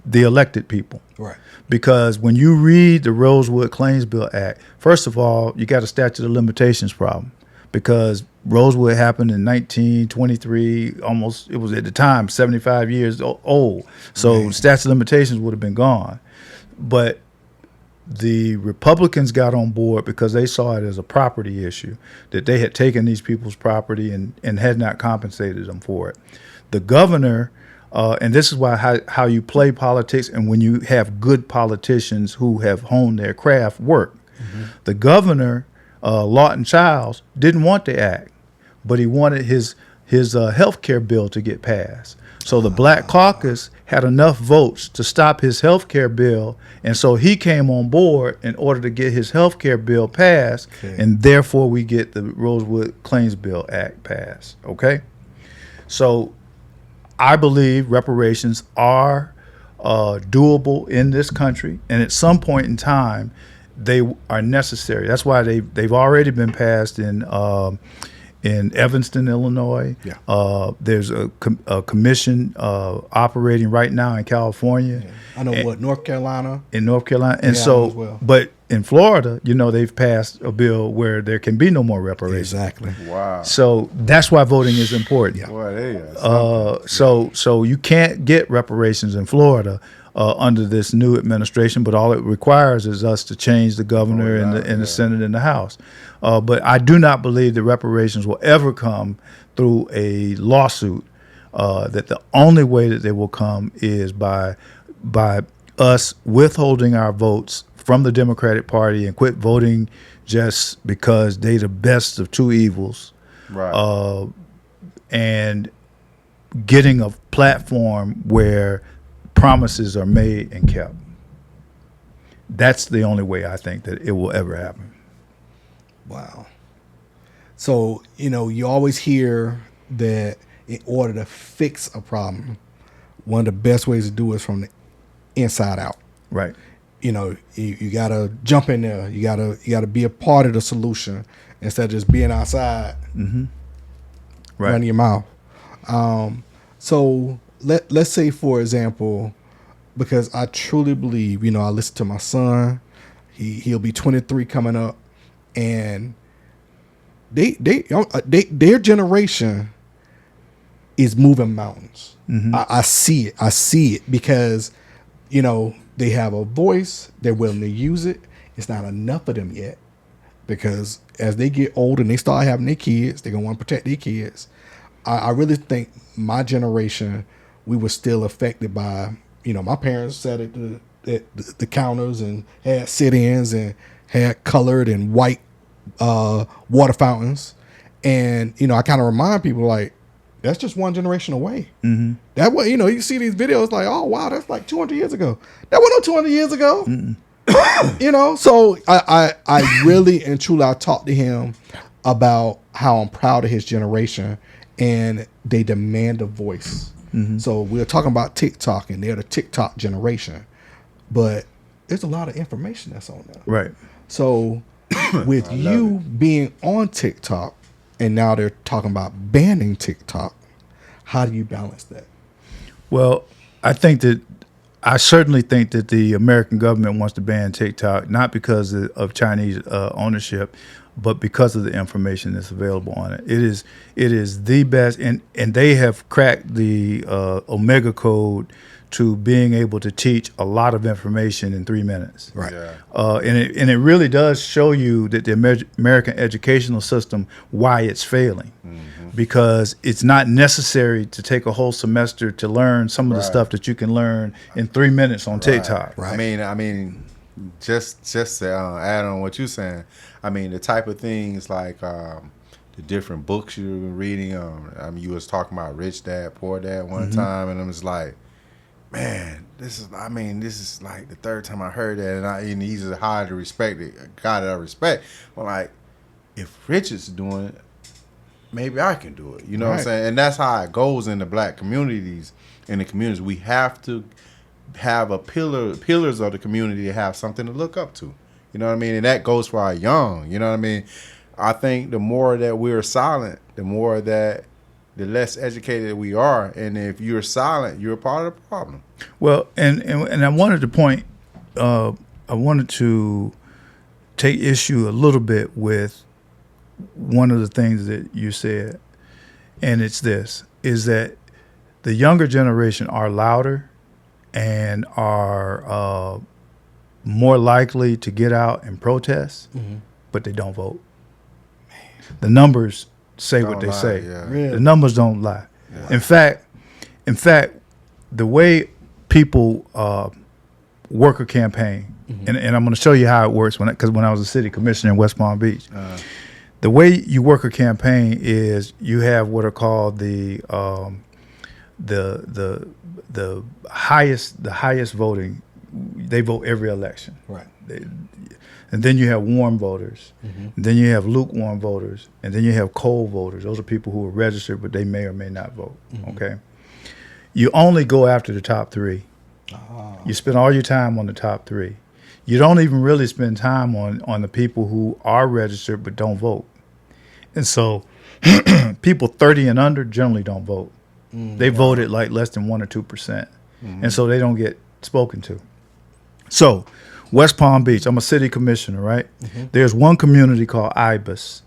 the elected people. Right. Because when you read the Rosewood Claims Bill Act, first of all, you got a statute of limitations problem, because Rosewood happened in 1923, almost, it was at the time 75 years old. So statute of limitations would have been gone. But the Republicans got on board because they saw it as a property issue, that they had taken these people's property and had not compensated them for it. The governor And this is why how you play politics, and when you have good politicians who have honed their craft work. The governor, Lawton Chiles, didn't want the act, but he wanted his health care bill to get passed. So the Black Caucus had enough votes to stop his health care bill, and so he came on board in order to get his health care bill passed, and therefore we get the Rosewood Claims Bill Act passed. Okay? So I believe reparations are doable in this country, and at some point in time, they are necessary. That's why they've already been passed in Evanston, Illinois. Yeah. There's a commission operating right now in California. Yeah. I know North Carolina. In North Carolina, and Yeah, so, as well. but in Florida, they've passed a bill where there can be no more reparations. Exactly. Wow. So that's why voting is important. Yeah. Boy, there you go. So you can't get reparations in Florida under this new administration, but all it requires is us to change the governor and the Senate and the House. But I do not believe that reparations will ever come through a lawsuit. That the only way that they will come is by us withholding our votes from the Democratic Party and quit voting just because they the best of two evils. Right. And getting a platform where promises are made and kept. That's the only way I think that it will ever happen. Wow. So, you always hear that in order to fix a problem, one of the best ways to do it is from the inside out. Right. You gotta jump in there. You gotta be a part of the solution instead of just being outside, Right. running your mouth. So let's say, for example, because I truly believe, I listen to my son. He'll be 23 coming up, and their generation is moving mountains. I see it because they have a voice, they're willing to use it. It's not enough of them yet, because as they get older and they start having their kids, they're gonna want to protect their kids. I really think my generation, we were still affected by, my parents sat at the counters and had sit-ins and had colored and white water fountains. And, I kind of remind people, like, that's just one generation away. That way, you see these videos like, oh, wow, that's like 200 years ago. That wasn't no 200 years ago. So I really and truly, I talked to him about how I'm proud of his generation, and they demand a voice. So we're talking about TikTok, and they're the TikTok generation, but there's a lot of information that's on there. Right. So with you being on TikTok, and now they're talking about banning TikTok, how do you balance that? Well, I certainly think that the American government wants to ban TikTok, not because of Chinese ownership, but because of the information that's available on it. It is the best, and they have cracked the Omega code to being able to teach a lot of information in 3 minutes. Right. Yeah. And it really does show you that the American educational system, why it's failing. Because it's not necessary to take a whole semester to learn some of the stuff that you can learn in 3 minutes on TikTok. Right. I mean, just to add on what you're saying, the type of things like the different books you're reading. You was talking about Rich Dad, Poor Dad one time, and I was like, man, this is like the third time I heard that, and he's a highly respected guy that I respect. But like, if Rich is doing it, maybe I can do it. You know what I'm saying? And that's how it goes in the black communities. In the communities, we have to have pillars of the community to have something to look up to. You know what I mean? And that goes for our young. You know what I mean? I think the more that we're silent, the less educated we are. And if you're silent, you're a part of the problem. Well, and I wanted to point, I wanted to take issue a little bit with one of the things that you said, and it's this, is that the younger generation are louder and are more likely to get out and protest, but they don't vote. The numbers say what they say. Yeah. Really? The numbers don't lie. Yeah. In fact, the way people work a campaign, and I'm going to show you how it works because when I was a city commissioner in West Palm Beach, the way you work a campaign is you have what are called the highest voting. They vote every election. Right. And then you have warm voters, and then you have lukewarm voters, and then you have cold voters. Those are people who are registered, but they may or may not vote. Okay. You only go after the top three. You spend all your time on the top three. You don't even really spend time on the people who are registered but don't vote. And so people 30 and under generally don't vote. They voted like less than 1 or 2%. And so they don't get spoken to. So West Palm Beach, I'm a city commissioner, right? There's one community called Ibis.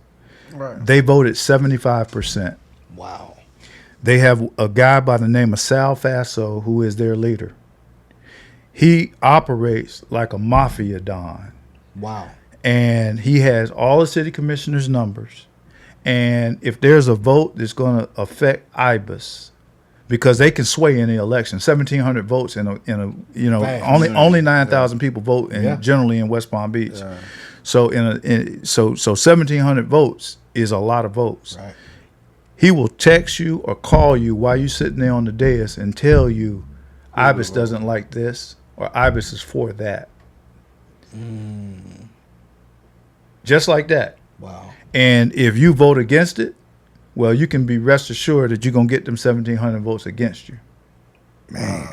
Right. They voted 75%. Wow. They have a guy by the name of Sal Faso who is their leader. He operates like a mafia don. Wow. And he has all the city commissioners' numbers. And if there's a vote that's going to affect Ibis, because they can sway in the election, 1,700 votes in a Fast. only 9,000 people vote generally in West Palm Beach. Yeah. So so 1,700 votes is a lot of votes. Right. He will text you or call you while you're sitting there on the dais and tell you Ibis doesn't like this or Ibis is for that. Just like that. Wow. And if you vote against it, well, you can be rest assured that you're going to get them 1,700 votes against you. Man.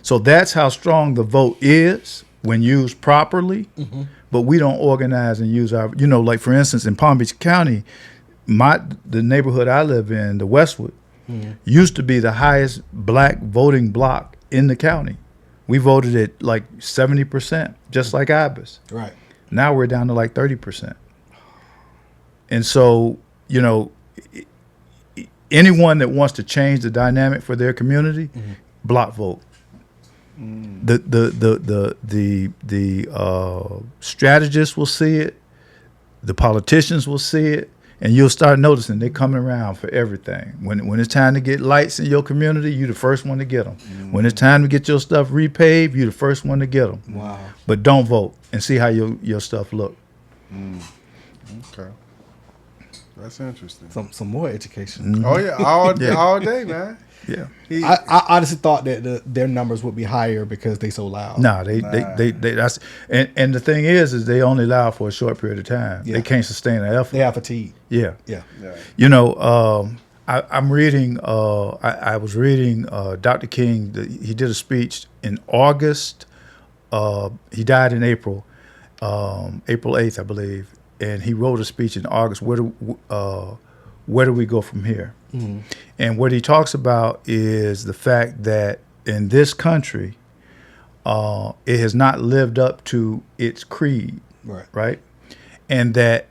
So that's how strong the vote is when used properly. But we don't organize and use our, like for instance, in Palm Beach County, the neighborhood I live in, the Westwood, used to be the highest black voting block in the county. We voted at like 70%, just like Ibis. Right. Now we're down to like 30%. And so, anyone that wants to change the dynamic for their community, block vote. The strategists will see it, the politicians will see it, and you'll start noticing they're coming around for everything. When it's time to get lights in your community, you're the first one to get them. When it's time to get your stuff repaved, you're the first one to get them. Wow. But don't vote and see how your stuff look. Okay. That's interesting. Some more education. Oh yeah, all day, man. Yeah. I honestly thought that their numbers would be higher because they so loud. No, they that's and the thing is they only allow for a short period of time. Yeah. They can't sustain the effort. They have fatigue. Yeah. Yeah. I'm reading. I was reading Dr. King. He did a speech in August. He died in April 8th, I believe, and he wrote a speech in August. Where do we go from here? And what he talks about is the fact that in this country, it has not lived up to its creed, right? And that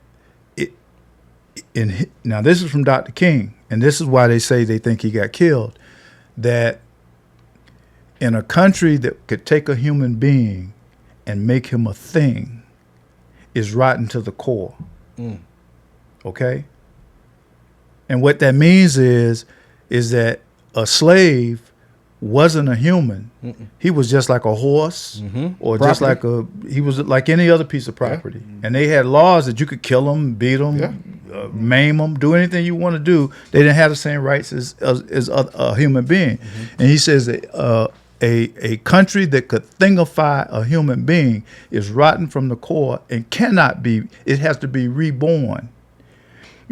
now this is from Dr. King, and this is why they say they think he got killed, that in a country that could take a human being and make him a thing is rotten to the core, okay? And what that means is that a slave wasn't a human. He was just like a horse or Property. just like he was like any other piece of property. And they had laws that you could kill him, beat him, maim him, do anything you want to do. They didn't have the same rights as a human being. And he says that a country that could thingify a human being is rotten from the core and cannot be, it has to be reborn.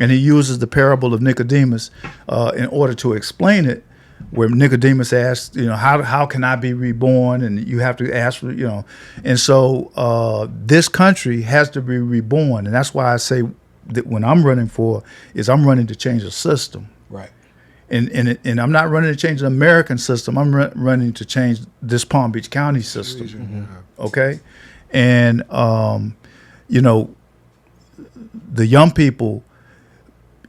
And he uses the parable of Nicodemus in order to explain it, where Nicodemus asks, how can I be reborn? And you have to ask, And so this country has to be reborn. And that's why I say that when I'm running I'm running to change the system. Right. And I'm not running to change the American system. I'm running to change this Palm Beach County system. Okay? And, the young people,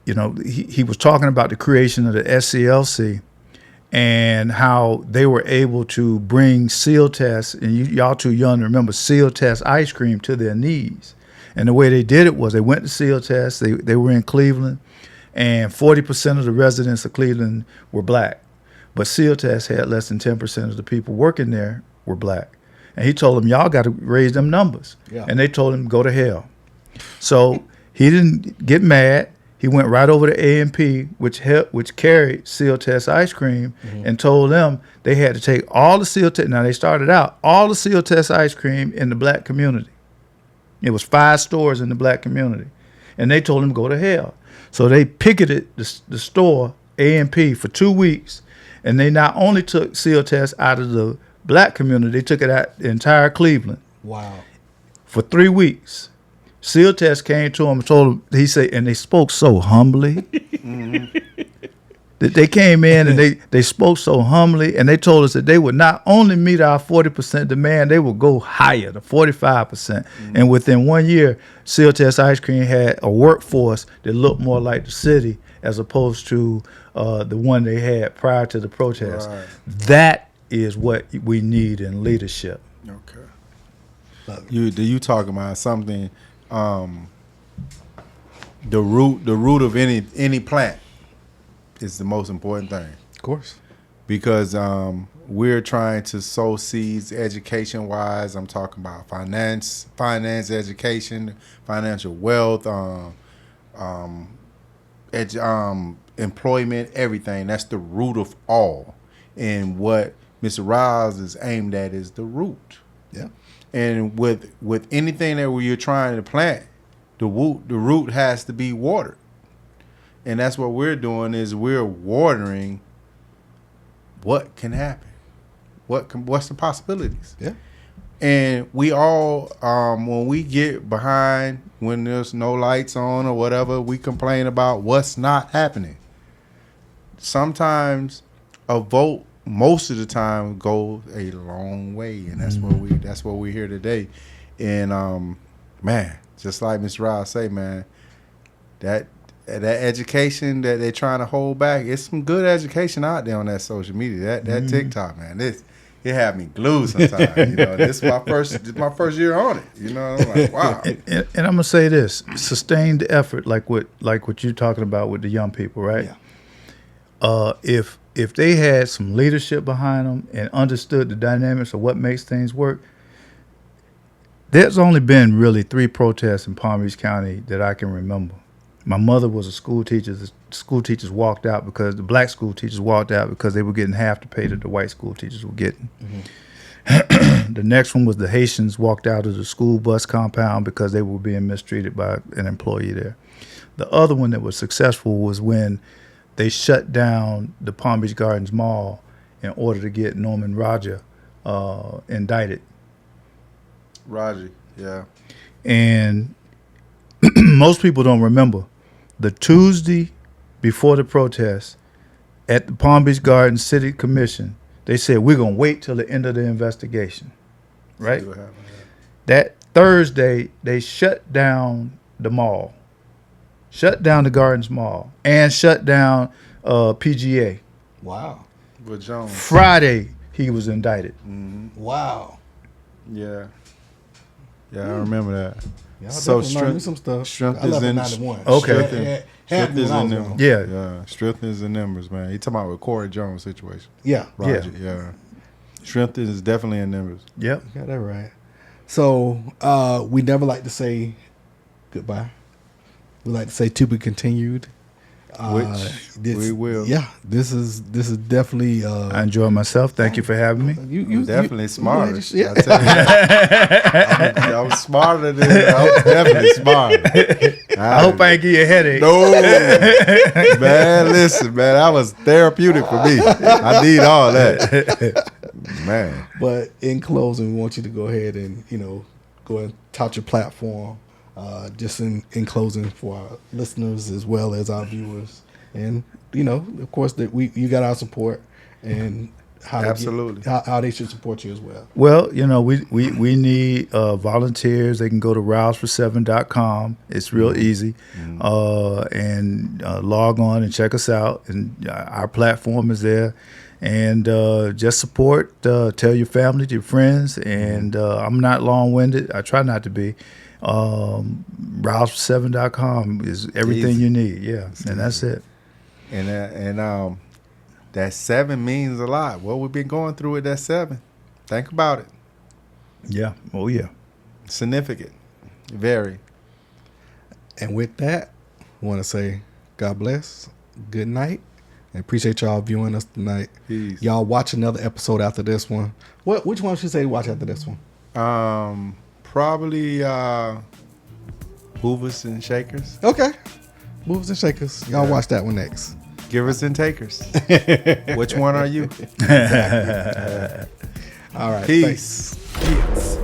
he was talking about the creation of the SCLC and how they were able to bring seal tests, and y'all too young to remember seal test ice cream to their knees. And the way they did it was they went to seal tests. They were in Cleveland, and 40% of the residents of Cleveland were black. but Sealtest had less than 10% of the people working there were black. And he told them, y'all got to raise them numbers. Yeah. And they told him, go to hell. So he didn't get mad. He went right over to A&P, which carried Sealtest ice cream, and told them they had to take all the Sealtest. Now, they started out, all the Sealtest ice cream in the black community. It was 5 stores in the black community. And they told him to go to hell. So they picketed the store, A&P, for 2 weeks. And they not only took Sealtest out of the black community, they took it out the entire Cleveland. Wow. For 3 weeks. Sealtest came to him and told him, he said, and they spoke so humbly. That they came in and they spoke so humbly, and they told us that they would not only meet our 40% demand, they would go higher to 45%. And within 1 year, Sealtest Ice Cream had a workforce that looked more like the city as opposed to the one they had prior to the protest. Right. That is what we need in leadership. Okay. You talking about something? The root of any plant is the most important thing. Of course. Because we're trying to sow seeds education wise. I'm talking about finance education, financial wealth, employment, everything. That's the root of all. And what Mr. Ryles is aimed at is the root. Yeah. And with anything that you're trying to plant, the root has to be watered. And that's what we're doing is we're watering what can happen. What's the possibilities? Yeah. And we all, when we get behind, when there's no lights on or whatever, we complain about what's not happening. Sometimes a vote, most of the time, goes a long way, and that's what we're here today. And man, just like Mr. Ryles say, man, that education that they're trying to hold back, it's some good education out there on that social media. That TikTok, man, it had me glued sometimes. You know, this is my first year on it. You know, I'm like, wow. And I'm gonna say this: sustained effort, like what you're talking about with the young people, right? Yeah. If they had some leadership behind them and understood the dynamics of what makes things work, there's only been really 3 protests in Palm Beach County that I can remember. My mother was a school teacher. The school teachers walked out because the black school teachers walked out because they were getting half the pay that the white school teachers were getting. The next one was the Haitians walked out of the school bus compound because they were being mistreated by an employee there. The other one that was successful was when they shut down the Palm Beach Gardens Mall in order to get Norman Roger indicted. Roger, yeah. And most people don't remember the Tuesday before the protest at the Palm Beach Gardens City Commission, they said, we're going to wait till the end of the investigation, right? That Thursday, they shut down the mall, shut down the Gardens Mall, and shut down PGA. Wow. With Jones. Friday, he was indicted. Wow. Yeah. Yeah, I remember that. Y'all So definitely learned some stuff. strength I is left at in 91. Okay. Strength is in them. Yeah. Strength is in numbers, man. You talking about with Corey Jones situation? Yeah. Roger, yeah. Strength is definitely in numbers. Yep. Got that right. So we never like to say goodbye. We like to say to be continued. Which we will. Yeah, this is definitely. I enjoyed myself. Thank you for having me. You definitely smarter. Yeah. I tell you. I was smarter than I was definitely smarter. I hope I ain't give you a headache. No, man. Listen, man. That was therapeutic for me. I need all that, man. But in closing, we want you to go ahead and go and tout your platform. Just in closing for our listeners as well as our viewers, and of course that you got our support and how absolutely how they should support you as well. Well, we need volunteers. They can go to RylesFor7.com. It's real easy, and log on and check us out. And our platform is there. And just support. Tell your family, your friends, and I'm not long-winded. I try not to be. RylesFor7.com is everything easy. you need. Yeah, and that's it. And that 7 means a lot. What we've been going through with that 7. Think about it. Yeah. Oh, yeah. Significant. Very. And with that, I want to say God bless, good night, and appreciate y'all viewing us tonight. Peace. Y'all watch another episode after this one. Which one should you say to watch after this one? Probably Movers and Shakers. Okay. Movers and Shakers. Y'all watch that one next. Givers and takers. Which one are you? All right. Peace. Thanks.